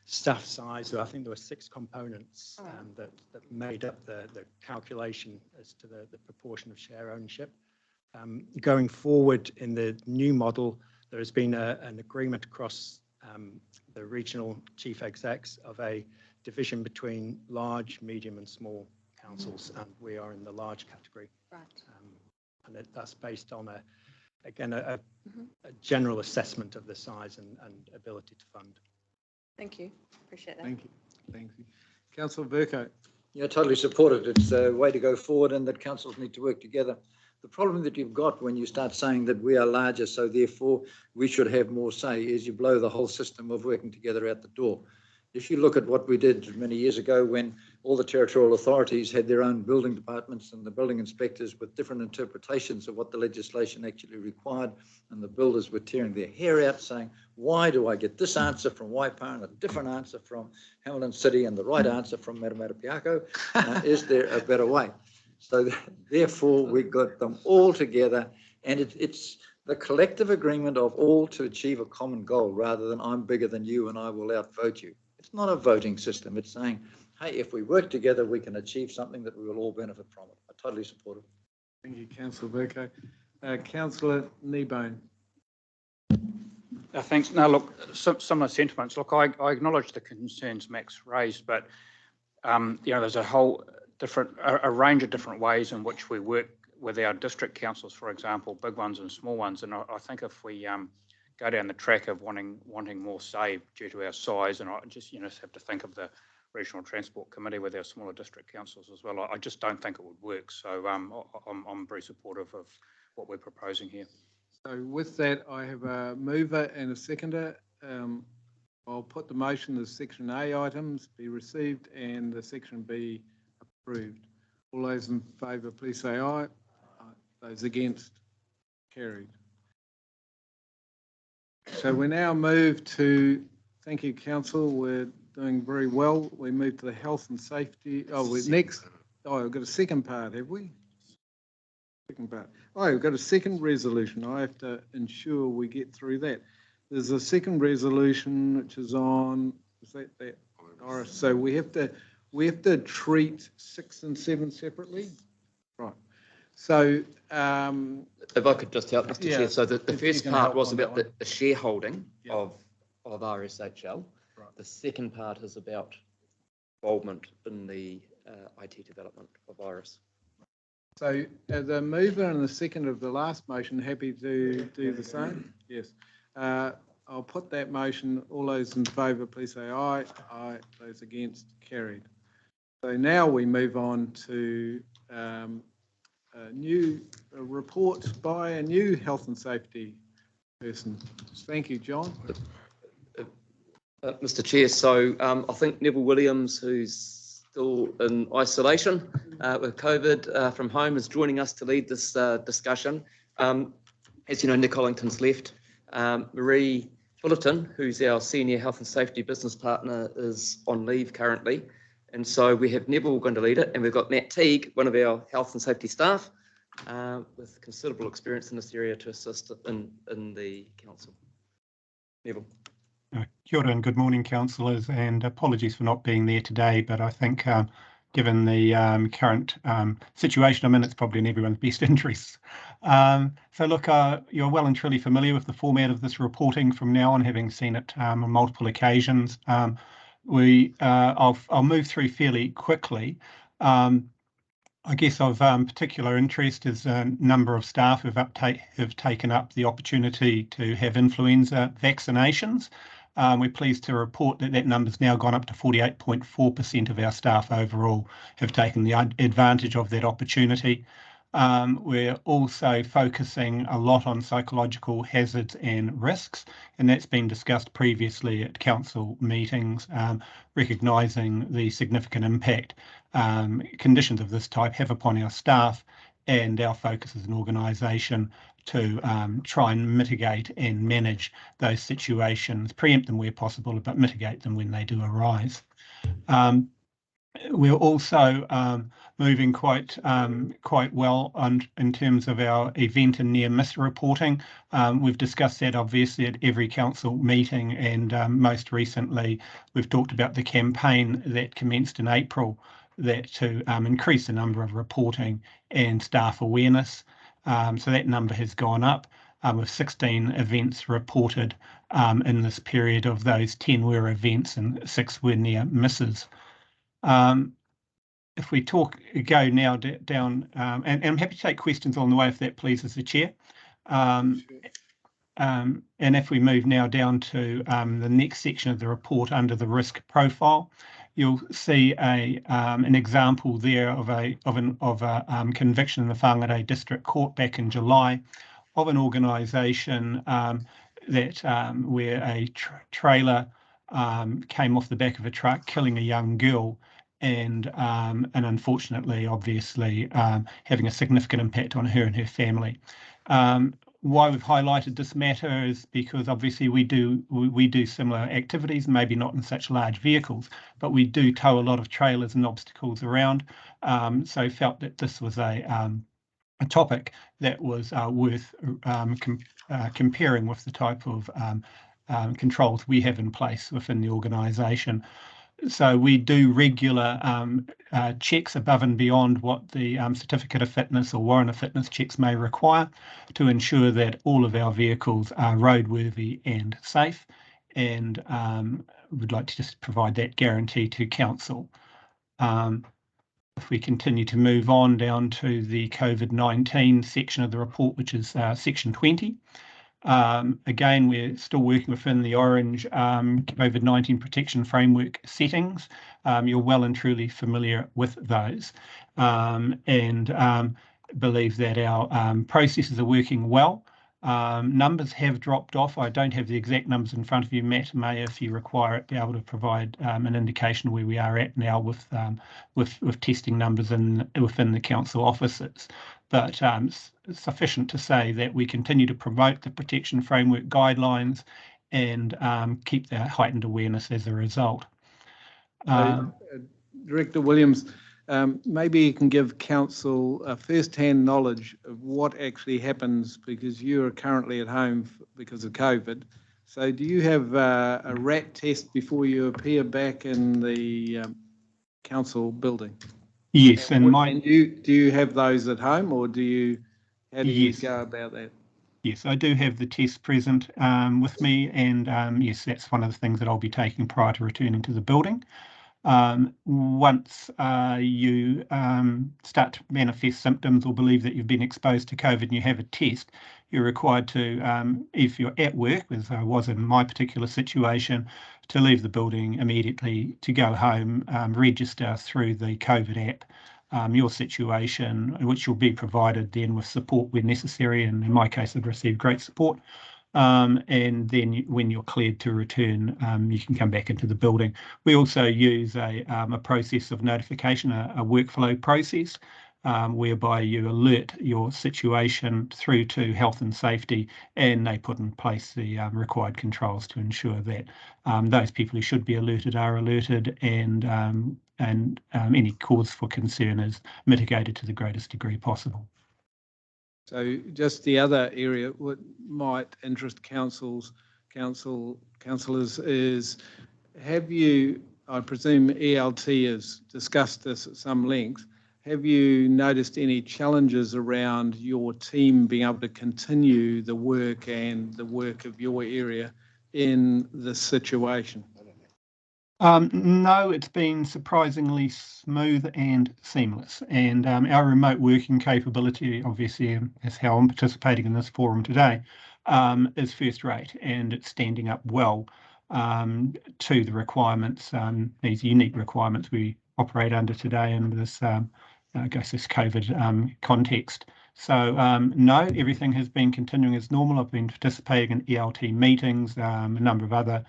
staff size. So I think there were 6 components that made up the calculation as to the proportion of share ownership. Going forward in the new model, there has been an agreement across the regional chief execs of a division between large, medium and small councils, and we are in the large category. Right. And that's based on, a general assessment of the size and ability to fund. Thank you. Appreciate that. Thank you. Thank you. Councillor Burko. Yeah, totally support it. It's a way to go forward and that councils need to work together. The problem that you've got when you start saying that we are larger, so therefore we should have more say, is you blow the whole system of working together out the door. If you look at what we did many years ago when all the territorial authorities had their own building departments and the building inspectors with different interpretations of what the legislation actually required, and the builders were tearing their hair out saying, why do I get this answer from Waipa and a different answer from Hamilton City and the right answer from Matamatapiako? Is there a better way? So therefore we got them all together, and it's the collective agreement of all to achieve a common goal rather than I'm bigger than you and I will outvote you. It's not a voting system. It's saying, hey, if we work together, we can achieve something that we will all benefit from it. I totally support it. Thank you, Councillor Burko. Councillor Kneebone. Thanks. Now, look, similar sentiments. Look, I acknowledge the concerns Max raised, but there's a range of different ways in which we work with our district councils, for example, big ones and small ones. And I think if we go down the track of wanting more say due to our size, and I just have to think of the Regional Transport Committee with our smaller district councils as well. I just don't think it would work. So I'm very supportive of what we're proposing here. So with that, I have a mover and a seconder. I'll put the motion that Section A items be received and the Section B approved. All those in favour, please say aye. Those against, carried. So we now move to, thank you, Council, we're doing very well. We move to the health and safety. We've got a second part, have we? Second part. We've got a second resolution. I have to ensure we get through that. There's a second resolution which is on, is that? All right, so we have to treat 6 and 7 separately. Right. So if I could just help, Mr. Chair. So the first part was about the shareholding of RSHL. Right. The second part is about involvement in the IT development of Iris. So the mover and the second of the last motion, happy to do the same? Yes. I'll put that motion. All those in favour, please say aye. Aye. Those against, carried. So now we move on to a new report by a new health and safety person. Thank you, John. Mr. Chair, so I think Neville Williams, who's still in isolation with COVID from home, is joining us to lead this discussion. As you know, Nick Hollington's left. Marie Fullerton, who's our senior health and safety business partner, is on leave currently. And so we have Neville going to lead it, and we've got Matt Teague, one of our health and safety staff, with considerable experience in this area to assist in the council. Neville. Kia ora and good morning, councillors, and apologies for not being there today, but I think given the current situation I'm in, it's probably in everyone's best interests. So look, you're well and truly familiar with the format of this reporting from now on, having seen it on multiple occasions. I'll move through fairly quickly. I guess of particular interest is a number of staff who've taken up the opportunity to have influenza vaccinations. We're pleased to report that that number's now gone up to 48.4% of our staff overall have taken the advantage of that opportunity. We're also focusing a lot on psychological hazards and risks, and that's been discussed previously at council meetings, recognising the significant impact conditions of this type have upon our staff, and our focus as an organisation to try and mitigate and manage those situations, preempt them where possible, but mitigate them when they do arise. We're also moving quite well in terms of our event and near miss reporting. We've discussed that obviously at every council meeting, and most recently we've talked about the campaign that commenced in April to increase the number of reporting and staff awareness. So that number has gone up with 16 events reported in this period. Of those, 10 were events and 6 were near misses. If we go now down, and I'm happy to take questions on the way if that pleases the chair. And if we move now down to the next section of the report under the risk profile, you'll see an example there of a conviction in the Whangarei District Court back in July of an organisation where a trailer came off the back of a truck, killing a young girl, and unfortunately, obviously, having a significant impact on her and her family. Why we've highlighted this matter is because obviously we do similar activities, maybe not in such large vehicles, but we do tow a lot of trailers and obstacles around. So felt that this was a topic that was worth comparing with the type of controls we have in place within the organisation. So we do regular checks above and beyond what the certificate of fitness or warrant of fitness checks may require to ensure that all of our vehicles are roadworthy and safe, and we'd like to just provide that guarantee to council. If we continue to move on down to the COVID-19 section of the report, which is section 20. Again, we're still working within the orange COVID-19 protection framework settings. You're well and truly familiar with those, and believe that our processes are working well. Numbers have dropped off. I don't have the exact numbers in front of you. Matt may, if you require it, be able to provide an indication where we are at now with testing numbers within the council offices. But sufficient to say that we continue to promote the protection framework guidelines and keep that heightened awareness as a result. Director Williams, maybe you can give council first-hand knowledge of what actually happens, because you are currently at home because of COVID. So do you have a RAT test before you appear back in the council building? Yes, and do you have those at home, or how do you go about that? Yes, I do have the test present with me, and yes, that's one of the things that I'll be taking prior to returning to the building. Once you start to manifest symptoms or believe that you've been exposed to COVID and you have a test, you're required to, if you're at work, as I was in my particular situation, to leave the building immediately, to go home, register through the COVID app your situation, which you'll be provided then with support where necessary. And in my case, I've received great support. And then when you're cleared to return, you can come back into the building. We also use a process of notification, a workflow process, whereby you alert your situation through to health and safety, and they put in place the required controls to ensure that those people who should be alerted are alerted, and any cause for concern is mitigated to the greatest degree possible. So just the other area what might interest councillors is, have you, I presume ELT has discussed this at some length, have you noticed any challenges around your team being able to continue the work and the work of your area in this situation? No, it's been surprisingly smooth and seamless. And our remote working capability, obviously, is how I'm participating in this forum today, is first rate, and it's standing up well to the requirements, these unique requirements we operate under today in this, I guess, this COVID context. So no, everything has been continuing as normal. I've been participating in ELT meetings, a number of other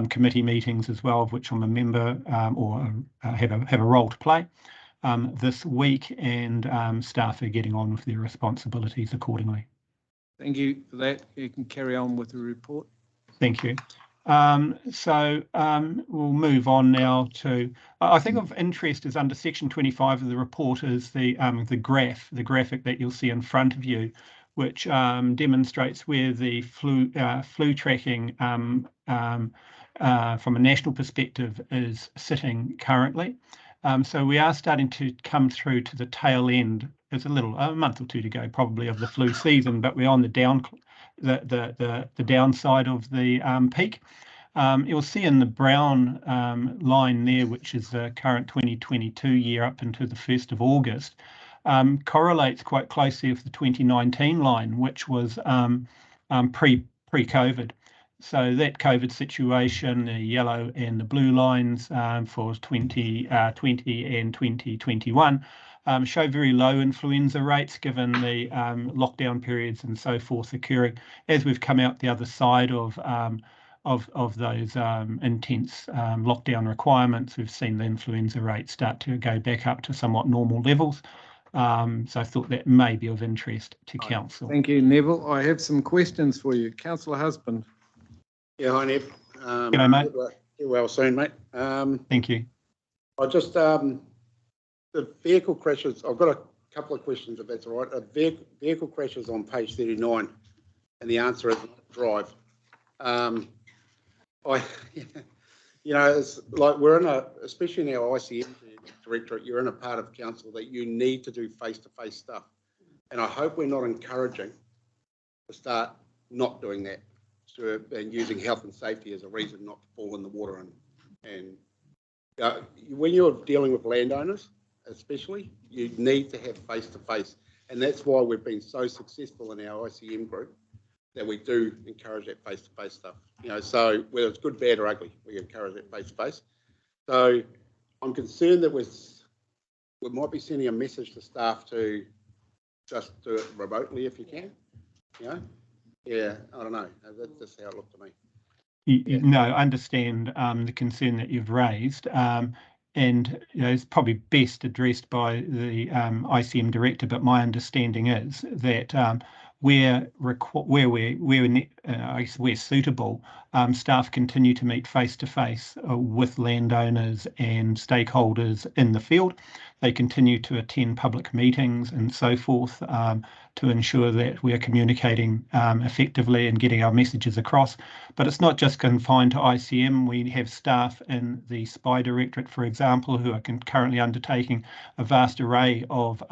committee meetings as well, of which I'm a member or have a role to play this week, and staff are getting on with their responsibilities accordingly. Thank you for that. You can carry on with the report. Thank you. So we'll move on now to, I think of interest is under section 25 of the report is the graphic that you'll see in front of you, which demonstrates where the flu tracking from a national perspective is sitting currently. So we are starting to come through to the tail end. There's a month or two to go probably of the flu season, but we're on the downside of the peak. You'll see in the brown line there, which is the current 2022 year up into the 1st of August, correlates quite closely with the 2019 line, which was pre-COVID. So that COVID situation, the yellow and the blue lines for 2020 and 2021 show very low influenza rates given the lockdown periods and so forth occurring. As we've come out the other side of those intense lockdown requirements, we've seen the influenza rates start to go back up to somewhat normal levels. So I thought that may be of interest to council. Thank you, Neville. I have some questions for you. Councillor Husband. Yeah, hi, Nev. G'day, mate. Get well soon, mate. Thank you. I just, the vehicle crashes, I've got a couple of questions, if that's all right. Vehicle crashes on page 39, and the answer is drive. It's like we're in especially in our ICM directorate, you're in a part of council that you need to do face-to-face stuff. And I hope we're not encouraging to start not doing that and using health and safety as a reason not to fall in the water. And when you're dealing with landowners, especially, you need to have face-to-face. And that's why we've been so successful in our ICM group, that we do encourage that face-to-face stuff. So whether it's good, bad or ugly, we encourage that face-to-face. So I'm concerned that we might be sending a message to staff to just do it remotely if you can. Yeah, I don't know. That's how it looked to me. No, I understand the concern that you've raised, and it's probably best addressed by the ICM director. But my understanding is that where suitable, staff continue to meet face to face with landowners and stakeholders in the field. They continue to attend public meetings and so forth to ensure that we are communicating effectively and getting our messages across. But it's not just confined to ICM. We have staff in the SPY Directorate, for example, who are currently undertaking a vast array of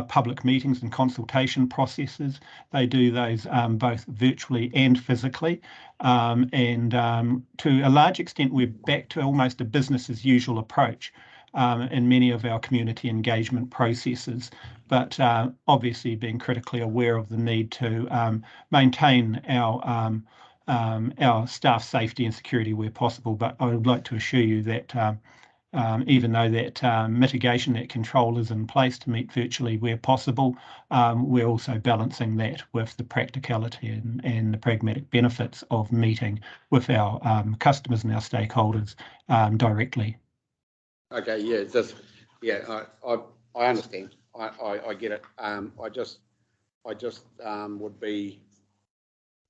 public meetings and consultation processes. They do those both virtually and physically. And to a large extent, we're back to almost a business as usual approach in many of our community engagement processes, but obviously being critically aware of the need to maintain our staff safety and security where possible. But I would like to assure you that even though that mitigation, that control is in place to meet virtually where possible, we're also balancing that with the practicality and the pragmatic benefits of meeting with our customers and our stakeholders directly. Okay, I understand. I get it. I just would be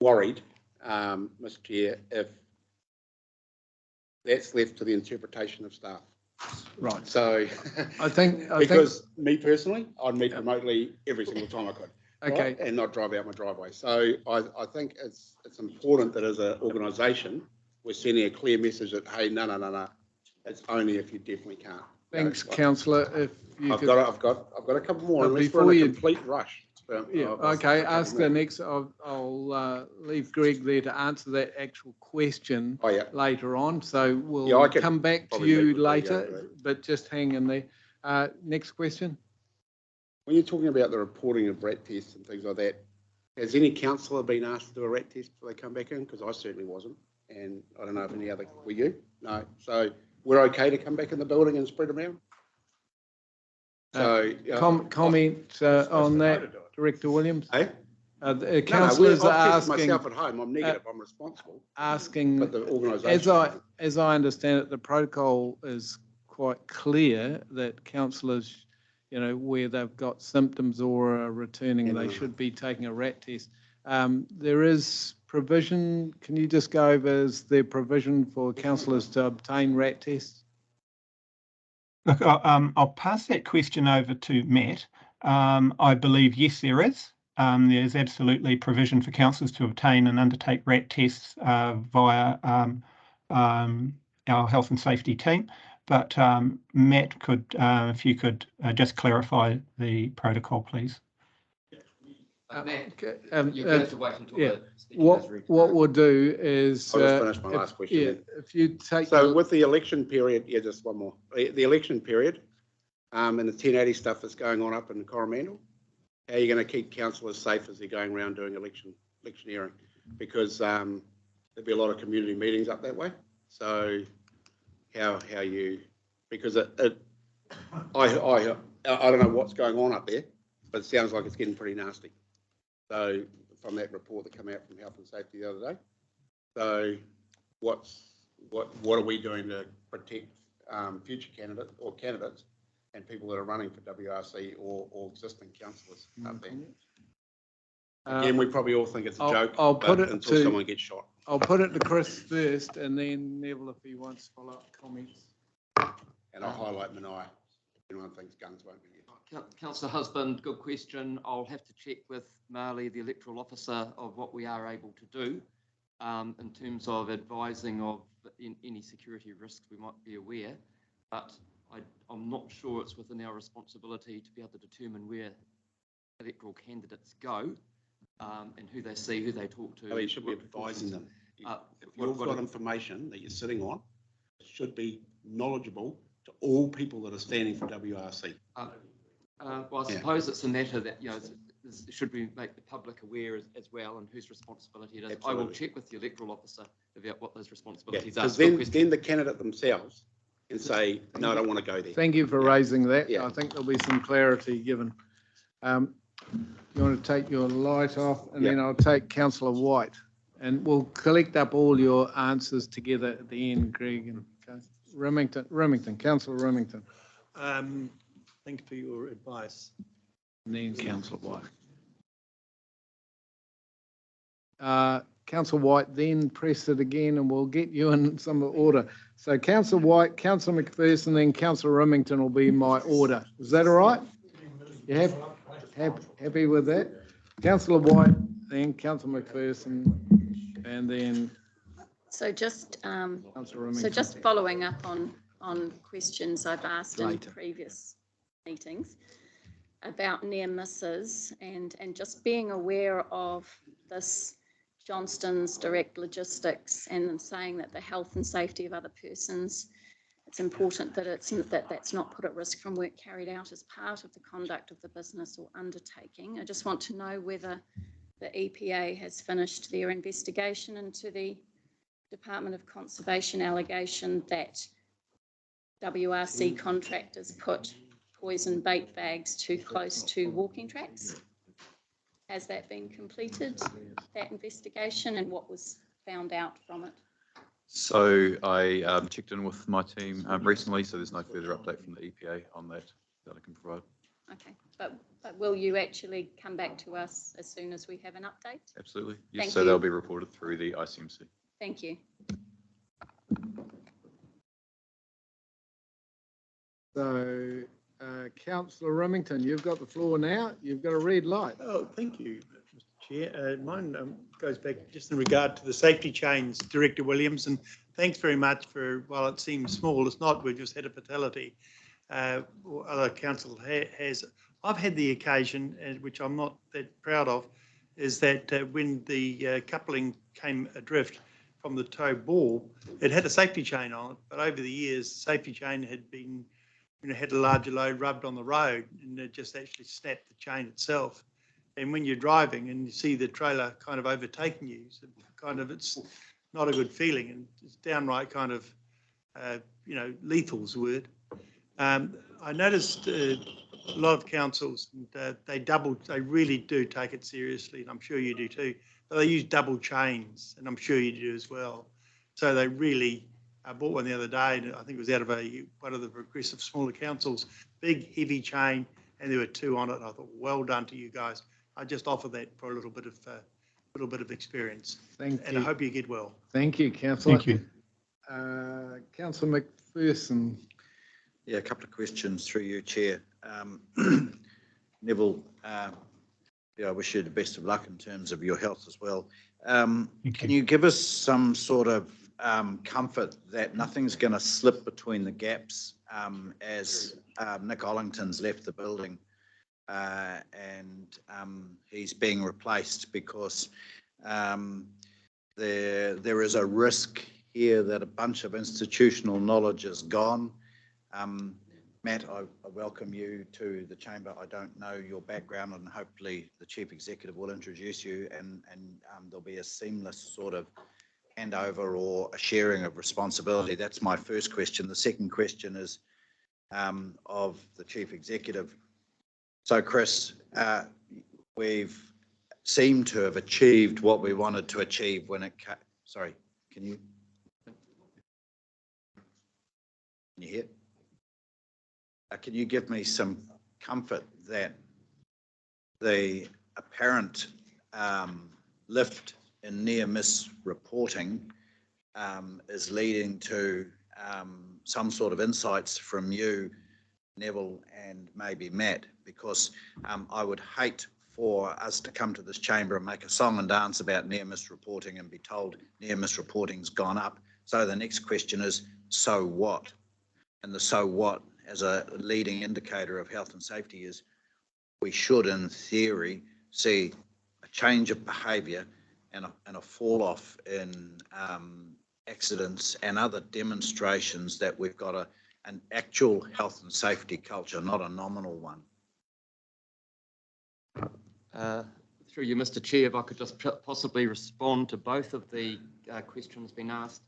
worried, Mr. Chair, if that's left to the interpretation of staff. Right. So I think me personally, I'd meet remotely every single time I could. Okay. Right? And not drive out my driveway. So I think it's important that as an organisation, we're sending a clear message that, hey, no. It's only if you definitely can't. Thanks, Councillor. If you I've got a couple more. Unless before we're in a you complete rush. Okay. Ask the next. I'll leave Greg there to answer that actual question later on. So we'll come back to you later. But just hang in there. Next question. When you're talking about the reporting of rat tests and things like that, has any councillor been asked to do a rat test before they come back in? Because I certainly wasn't, and I don't know if any other. Were you? No. So we're okay to come back in the building and spread them out? So comment on that, Director Williams. Hey? The councillors are asking. Myself at home, I'm negative. I'm responsible. Asking. But the organisation. As I understand it, the protocol is quite clear that councillors, where they've got symptoms or are returning, they should be taking a rat test. There is provision. Can you just go over, is there provision for councillors to obtain rat tests? Look, I'll pass that question over to Matt. I believe, yes, there is. There's absolutely provision for councillors to obtain and undertake rat tests via our health and safety team. But Matt, if you could just clarify the protocol, please. You're going to wait until what we'll do is I'll just finish my last question. If you take with the election period, just one more. The election period and the 1080 stuff that's going on up in Coromandel, how are you going to keep councillors safe as they're going around doing electioneering? Because there'll be a lot of community meetings up that way. So how you, because I don't know what's going on up there, but it sounds like it's getting pretty nasty. So from that report that came out from Health and Safety the other day. So what are we doing to protect future candidates and people that are running for WRC or existing councillors up there? Again, we probably all think it's a joke, until someone gets shot. I'll put it to Chris first, and then Neville if he wants follow-up comments. And I'll highlight Mania if anyone thinks guns won't be used. Councillor Husband, good question. I'll have to check with Marley, the electoral officer, of what we are able to do in terms of advising of any security risks we might be aware. But I'm not sure it's within our responsibility to be able to determine where electoral candidates go and who they see, who they talk to. You should be advising them. If you've got information that you're sitting on, it should be knowledgeable to all people that are standing for WRC. Well, I suppose it's a matter that, should we make the public aware as well and whose responsibility it is? Absolutely. I will check with the electoral officer about what those responsibilities are. Because then the candidate themselves can say, no, I don't want to go there. Thank you for raising that. I think there'll be some clarity given. You want to take your light off, and then I'll take Councillor White, and we'll collect up all your answers together at the end, Greg. And Remington, Councillor Remington. Thank you for your advice. And then Councillor White. Councillor White, then press it again and we'll get you in some order. So Councillor White, Councillor McPherson, then Councillor Remington will be my order. Is that all right? You happy with that? Councillor White, then Councillor McPherson, and then just following up on questions I've asked in previous meetings. about near misses and just being aware of this Johnston's direct logistics and saying that the health and safety of other persons, it's important that that's not put at risk from work carried out as part of the conduct of the business or undertaking. I just want to know whether the EPA has finished their investigation into the Department of Conservation allegation that WRC contractors put poison bait bags too close to walking tracks. Has that been completed, that investigation, and what was found out from it? So I checked in with my team recently, so there's no further update from the EPA on that I can provide. Okay, but will you actually come back to us as soon as we have an update? Absolutely. Yes, Thank so you. they'll be reported through the ICMC. Thank you. So, Councillor Remington, you've got the floor now. You've got a red light. Oh, thank you, Mr. Chair. Mine goes back just in regard to the safety chains, Director Williams, and thanks very much for, while it seems small, it's not, we've just had a fatality. Or other council has. I've had the occasion, which I'm not that proud of, is that when the coupling came adrift from the tow ball, it had a safety chain on it, but over the years, the safety chain had been, had a larger load rubbed on the road, and it just actually snapped the chain itself. And when you're driving and you see the trailer kind of overtaking you, it's not a good feeling, and it's downright kind of, lethal's the word. I noticed a lot of councils, they really do take it seriously, and I'm sure you do too, but they use double chains, and I'm sure you do as well. So they really, I bought one the other day, and I think it was out of one of the progressive smaller councils, big heavy chain, and there were two on it. I thought, well done to you guys. I just offer that for a little bit of experience. Thank you. And I hope you get well. Thank you, Councillor. Thank you. Councillor McPherson. Yeah, a couple of questions through you, Chair. Neville, I wish you the best of luck in terms of your health as well. Can you give us some sort of comfort that nothing's going to slip between the gaps as Nick Ollington's left the building and he's being replaced, because there is a risk here that a bunch of institutional knowledge is gone. Matt, I welcome you to the chamber. I don't know your background, and hopefully the Chief Executive will introduce you, and there'll be a seamless sort of handover or a sharing of responsibility. That's my first question. The second question is of the Chief Executive. So, Chris, we've seemed to have achieved what we wanted to achieve when it came. Sorry, can you hear? Can you give me some comfort that the apparent lift in near-miss reporting is leading to some sort of insights from you, Neville, and maybe Matt, because I would hate for us to come to this chamber and make a song and dance about near-miss reporting and be told near-miss reporting's gone up. So the next question is, so what? And the so what as a leading indicator of health and safety is we should, in theory, see a change of behaviour and a fall off in accidents and other demonstrations that we've got an actual health and safety culture, not a nominal one. Through you, Mr. Chair, if I could just possibly respond to both of the questions being asked.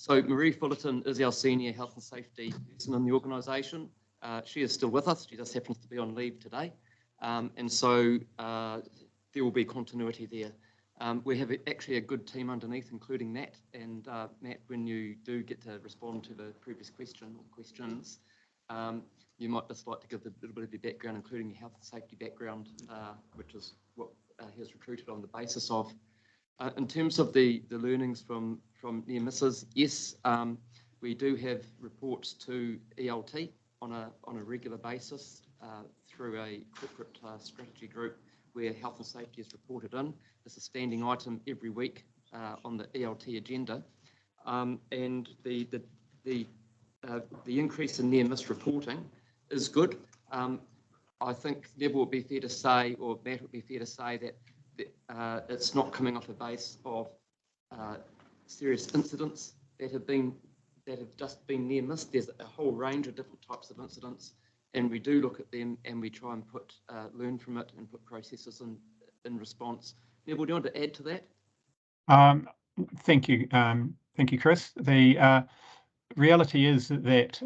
So Marie Fullerton is our senior health and safety person in the organisation. She is still with us. She just happens to be on leave today. And so there will be continuity there. We have actually a good team underneath, including Matt. And Matt, when you do get to respond to the previous question or questions, you might just like to give a little bit of your background, including your health and safety background, which is what he has recruited on the basis of. In terms of the learnings from near misses, yes, we do have reports to ELT on a regular basis through a corporate strategy group where health and safety is reported in. It's a standing item every week on the ELT agenda, and the increase in near miss reporting is good. I think Neville would be fair to say, or Matt would be fair to say that it's not coming off a base of serious incidents that have just been near missed. There's a whole range of different types of incidents, and we do look at them and we try and learn from it and put processes in response. Neville, do you want to add to that? Thank you, Chris. The reality is that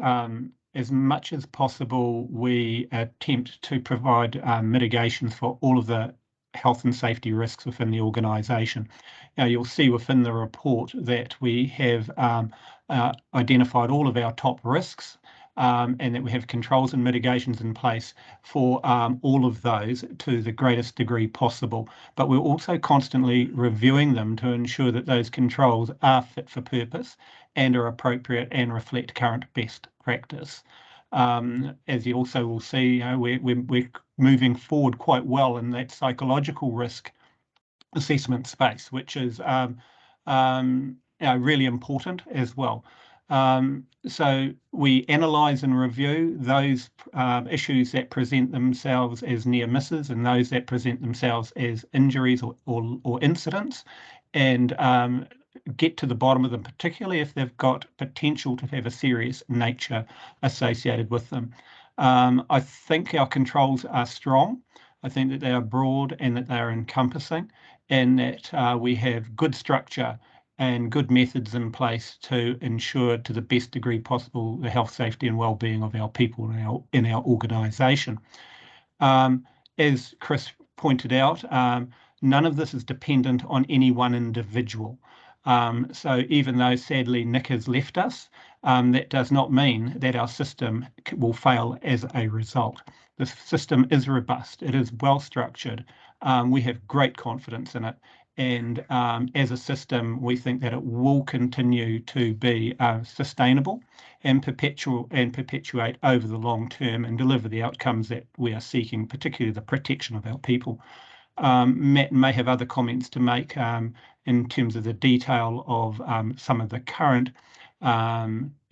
as much as possible, we attempt to provide mitigations for all of the health and safety risks within the organisation. Now, you'll see within the report that we have identified all of our top risks and that we have controls and mitigations in place for all of those to the greatest degree possible. But we're also constantly reviewing them to ensure that those controls are fit for purpose and are appropriate and reflect current best practice. As you also will see, we're moving forward quite well in that psychological risk assessment space, which is really important as well. So we analyse and review those issues that present themselves as near misses and those that present themselves as injuries or incidents, and get to the bottom of them, particularly if they've got potential to have a serious nature associated with them. I think our controls are strong. I think that they are broad and that they are encompassing, and that we have good structure and good methods in place to ensure to the best degree possible the health, safety and well-being of our people in our organisation. As Chris pointed out, none of this is dependent on any one individual. So even though sadly Nick has left us, that does not mean that our system will fail as a result. The system is robust, it is well structured, we have great confidence in it, and as a system we think that it will continue to be sustainable and perpetuate over the long term and deliver the outcomes that we are seeking, particularly the protection of our people. Matt may have other comments to make in terms of the detail of some of the current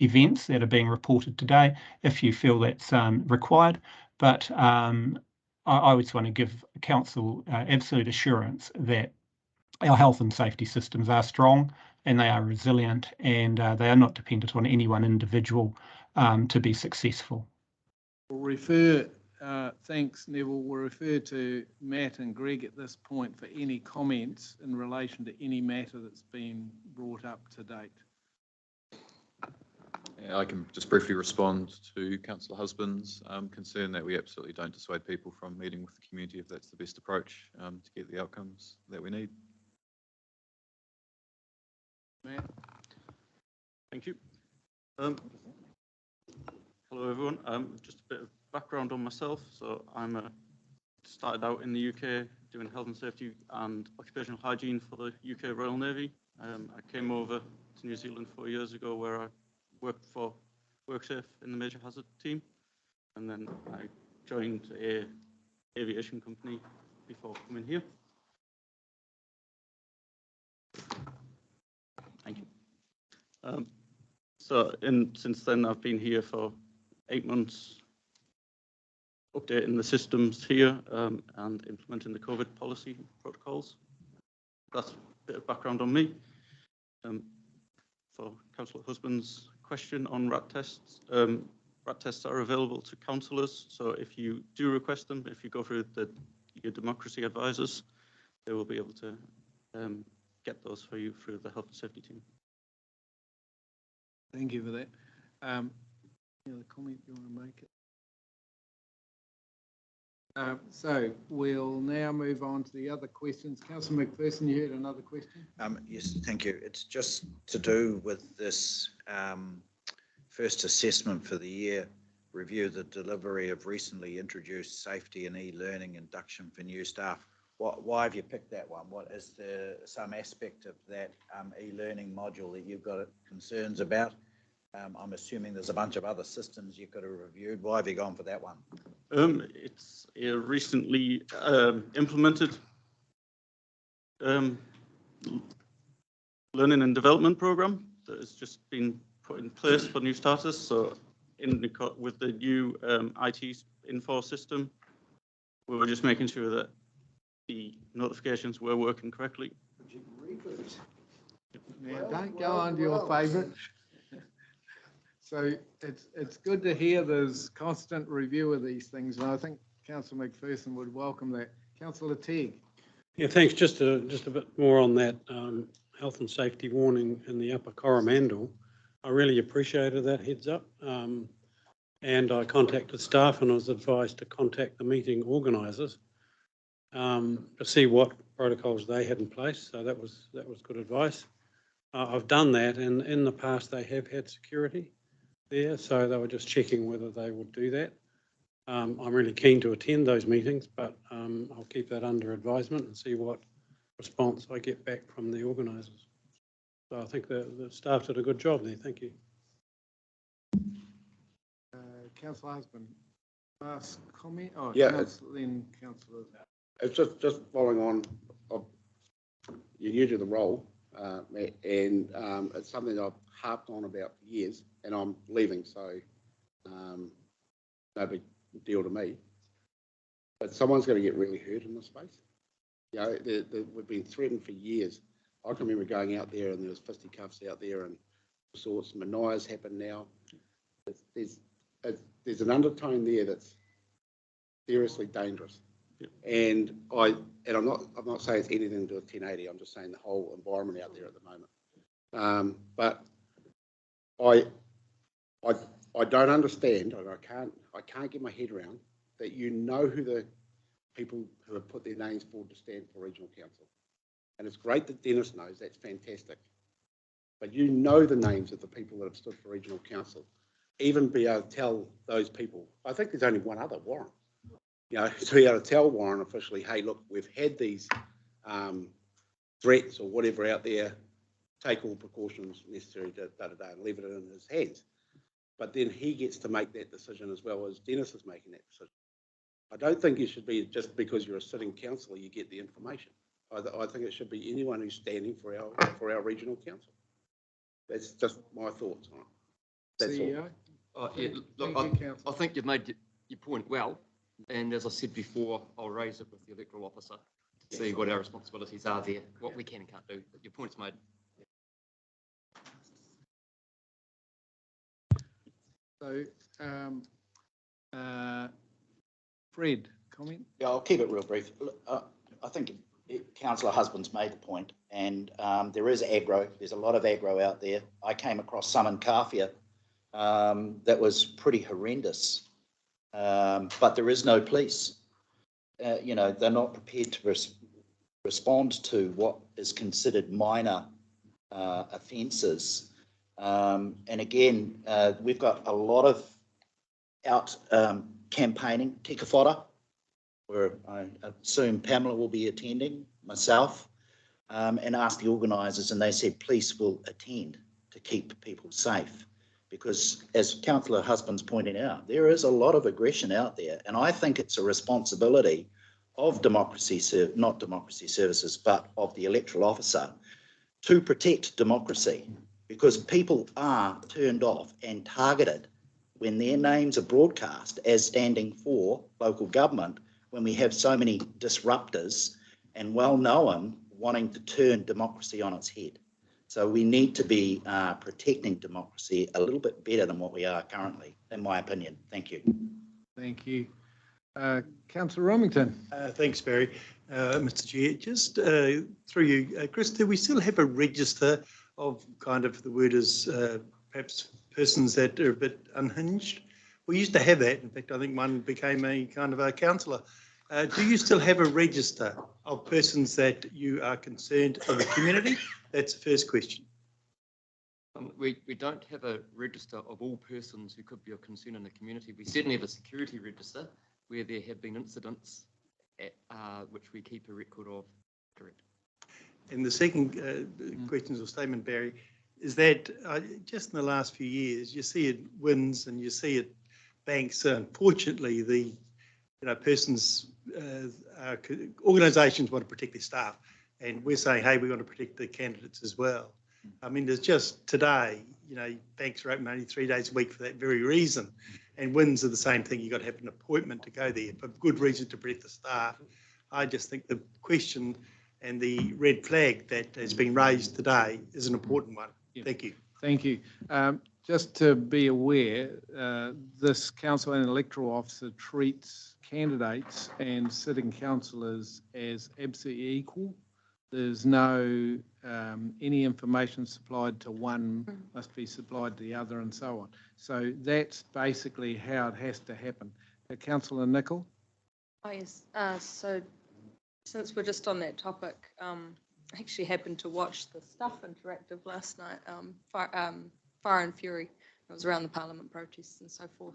events that are being reported today, if you feel that's required. But I just want to give Council absolute assurance that our health and safety systems are strong and they are resilient, and they are not dependent on any one individual to be successful. We'll refer, thanks Neville, we'll refer to Matt and Greg at this point for any comments in relation to any matter that's been brought up to date. Yeah, I can just briefly respond to Councillor Husband's concern that we absolutely don't dissuade people from meeting with the community if that's the best approach to get the outcomes that we need. Matt? Thank you. Hello everyone. Just a bit of background on myself. So I'm started out in the UK doing health and safety and occupational hygiene for the UK Royal Navy. I came over to New Zealand 4 years ago where I worked for WorkSafe in the major hazard team, and then I joined a aviation company before coming here. Thank you. Since then I've been here for 8 months, updating the systems here and implementing the COVID policy protocols. That's a bit of background on me. For Councillor Husband's question on RAT tests are available to councillors. So if you do request them, if you go through your democracy advisors, they will be able to get those for you through the health and safety team. Thank you for that. Any other comment you want to make? So we'll now move on to the other questions. Councillor McPherson, you had another question? Yes, thank you. It's just to do with this first assessment for the year, review the delivery of recently introduced safety and e-learning induction for new staff. Why have you picked that one? What is some aspect of that e-learning module that you've got concerns about? I'm assuming there's a bunch of other systems you could have reviewed. Why have you gone for that one? It's a recently implemented learning and development program that has just been put in place for new starters. So with the new IT Infor system, We were just making sure that the notifications were working correctly. Now, don't go on to your favourite. So it's good to hear there's constant review of these things, and I think Councillor McPherson would welcome that. Councillor Teague. Yeah, thanks. Just a bit more on that health and safety warning in the Upper Coromandel. I really appreciated that heads up. And I contacted staff and was advised to contact the meeting organisers to see what protocols they had in place. So that was good advice. I've done that, and in the past they have had security there, so they were just checking whether they would do that. I'm really keen to attend those meetings, but I'll keep that under advisement and see what response I get back from the organisers. So I think the staff did a good job there. Thank you. Councillor Husband, last comment? Oh, Yeah, then Councillor. It's just following on. You're new to the role, Matt, and it's something I've harped on about for years, and I'm leaving, so no big deal to me. But someone's going to get really hurt in this space. You know, we've been threatened for years. I can remember going out there and there was fisticuffs out there and all sorts. Manias happen now. There's an undertone there that's seriously dangerous. And I'm not saying it's anything to do with 1080. I'm just saying the whole environment out there at the moment. But I don't understand, and I can't get my head around that you know who the people who have put their names forward to stand for regional council. And it's great that Dennis knows. That's fantastic. But you know the names of the people that have stood for regional council. Even be able to tell those people. I think there's only one other, Warren. You know, to be able to tell Warren officially, hey, look, we've had these threats or whatever out there, take all precautions necessary to and leave it in his hands. But then he gets to make that decision as well as Dennis is making that decision. I don't think it should be just because you're a sitting councillor you get the information. I think it should be anyone who's standing for our regional council. That's just my thoughts on it. That's CEO? all. Yeah, look, I think you've made your point well. And as I said before, I'll raise it with the electoral officer to see what our responsibilities are there, what we can and can't do. But your point's made. So, Fred, comment? Yeah, I'll keep it real brief. I think Councillor Husband's made the point, and there is aggro. There's a lot of aggro out there. I came across some in Kafia that was pretty horrendous, but there is no police. You know, they're not prepared to respond to what is considered minor offences. And again, we've got a lot of out campaigning, tika whara, where I assume Pamela will be attending, myself, and asked the organisers, and they said police will attend to keep people safe. Because as Councillor Husband's pointing out, there is a lot of aggression out there, and I think it's a responsibility of not democracy services, but of the electoral officer to protect democracy, because people are turned off and targeted when their names are broadcast as standing for local government, when we have so many disruptors and well-known wanting to turn democracy on its head. So we need to be protecting democracy a little bit better than what we are currently, in my opinion. Thank you. Thank you. Councillor Romington. Thanks, Barry. Mr. Chair, just through you, Chris, do we still have a register of kind of, the word is perhaps persons that are a bit unhinged? We used to have that. In fact, I think one became a kind of a councillor. Do you still have a register of persons that you are concerned in the community? That's the first question. We don't have a register of all persons who could be of concern in the community. We certainly have a security register where there have been incidents which we keep a record of. Correct. And the second question or statement, Barry, is that just in the last few years, you see it wins and you see it banks. Unfortunately, the persons, organisations want to protect their staff, and we're saying, hey, we want to protect the candidates as well. I mean, there's just today, banks are open only 3 days a week for that very reason. And wins are the same thing. You've got to have an appointment to go there for good reason to protect the staff. I just think the question and the red flag that has been raised today is an important one. Yeah. Thank you. Thank you. Just to be aware, this council and electoral officer treats candidates and sitting councillors as absolutely equal. There's no, any information supplied to one must be supplied to the other and so on. So that's basically how it has to happen. Councillor Nicol? Oh, yes. So since we're just on that topic, I actually happened to watch the Stuff Interactive last night, Fire and Fury. It was around the Parliament protests and so forth.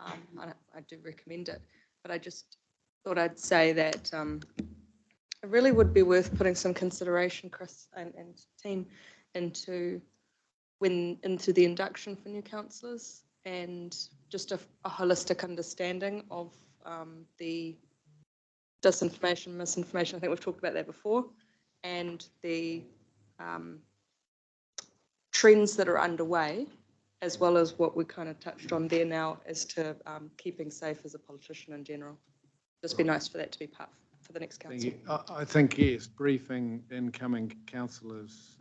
I do recommend it, but I just thought I'd say that it really would be worth putting some consideration, Chris and team, into the induction for new councillors and just a holistic understanding of the disinformation, misinformation. I think we've talked about that before, and the trends that are underway, as well as what we kind of touched on there now as to keeping safe as a politician in general. Just be nice for that to be part for the next council. I think, yes, briefing incoming councillors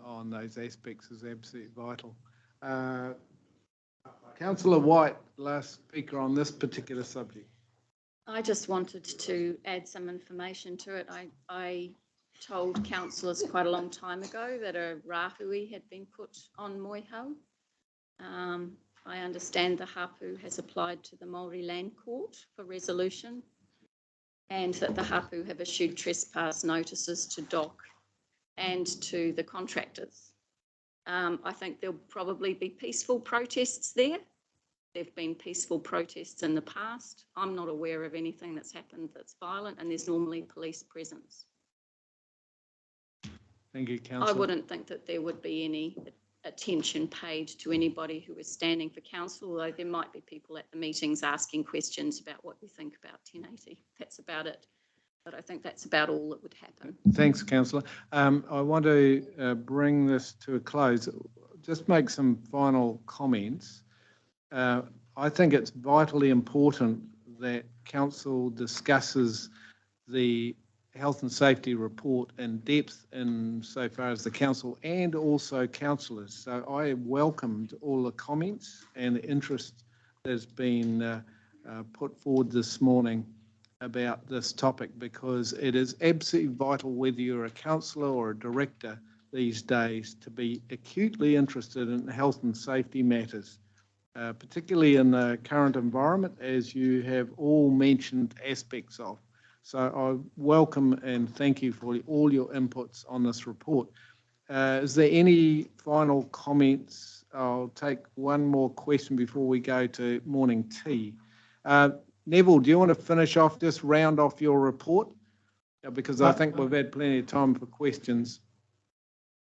on those aspects is absolutely vital. Councillor White, last speaker on this particular subject. I just wanted to add some information to it. I told councillors quite a long time ago that a rahui had been put on Moihau. I understand the hapu has applied to the Māori Land Court for resolution, and that the hapu have issued trespass notices to DOC and to the contractors. I think there'll probably be peaceful protests there. There've been peaceful protests in the past. I'm not aware of anything that's happened that's violent, and there's normally police presence. Thank you, Councillor. I wouldn't think that there would be any attention paid to anybody who is standing for council, although there might be people at the meetings asking questions about what you think about 1080. That's about it. But I think that's about all that would happen. Thanks, Councillor. I want to bring this to a close. Just make some final comments. I think it's vitally important that Council discusses the health and safety report in depth in so far as the Council and also councillors. So I welcomed all the comments and the interest that's been put forward this morning about this topic, because it is absolutely vital, whether you're a councillor or a director these days, to be acutely interested in health and safety matters, particularly in the current environment, as you have all mentioned aspects of. So I welcome and thank you for all your inputs on this report. Is there any final comments? I'll take one more question before we go to morning tea. Neville, do you want to finish off, just round off your report? Because I think we've had plenty of time for questions.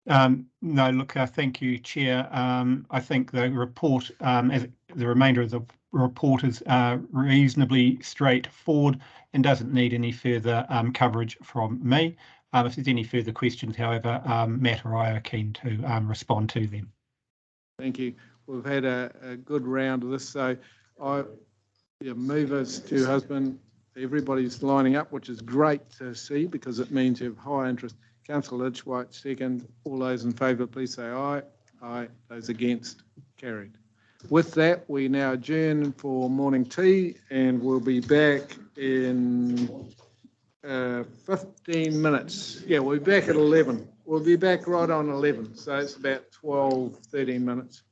No, look, thank you, Chair. I think the report, as the remainder of the report, is reasonably straightforward and doesn't need any further coverage from me. If there's any further questions, however, Matt or I are keen to respond to them. Thank you. We've had a good round of this, so I move us to husband. Everybody's lining up, which is great to see, because it means you have high interest. Councillor Lidgewhite, second. All those in favour, please say aye. Aye. Those against, carried. With that, we now adjourn for morning tea, and we'll be back in 15 minutes. Yeah, we'll be back at 11. We'll be back right on 11, so it's about 12, 13 minutes.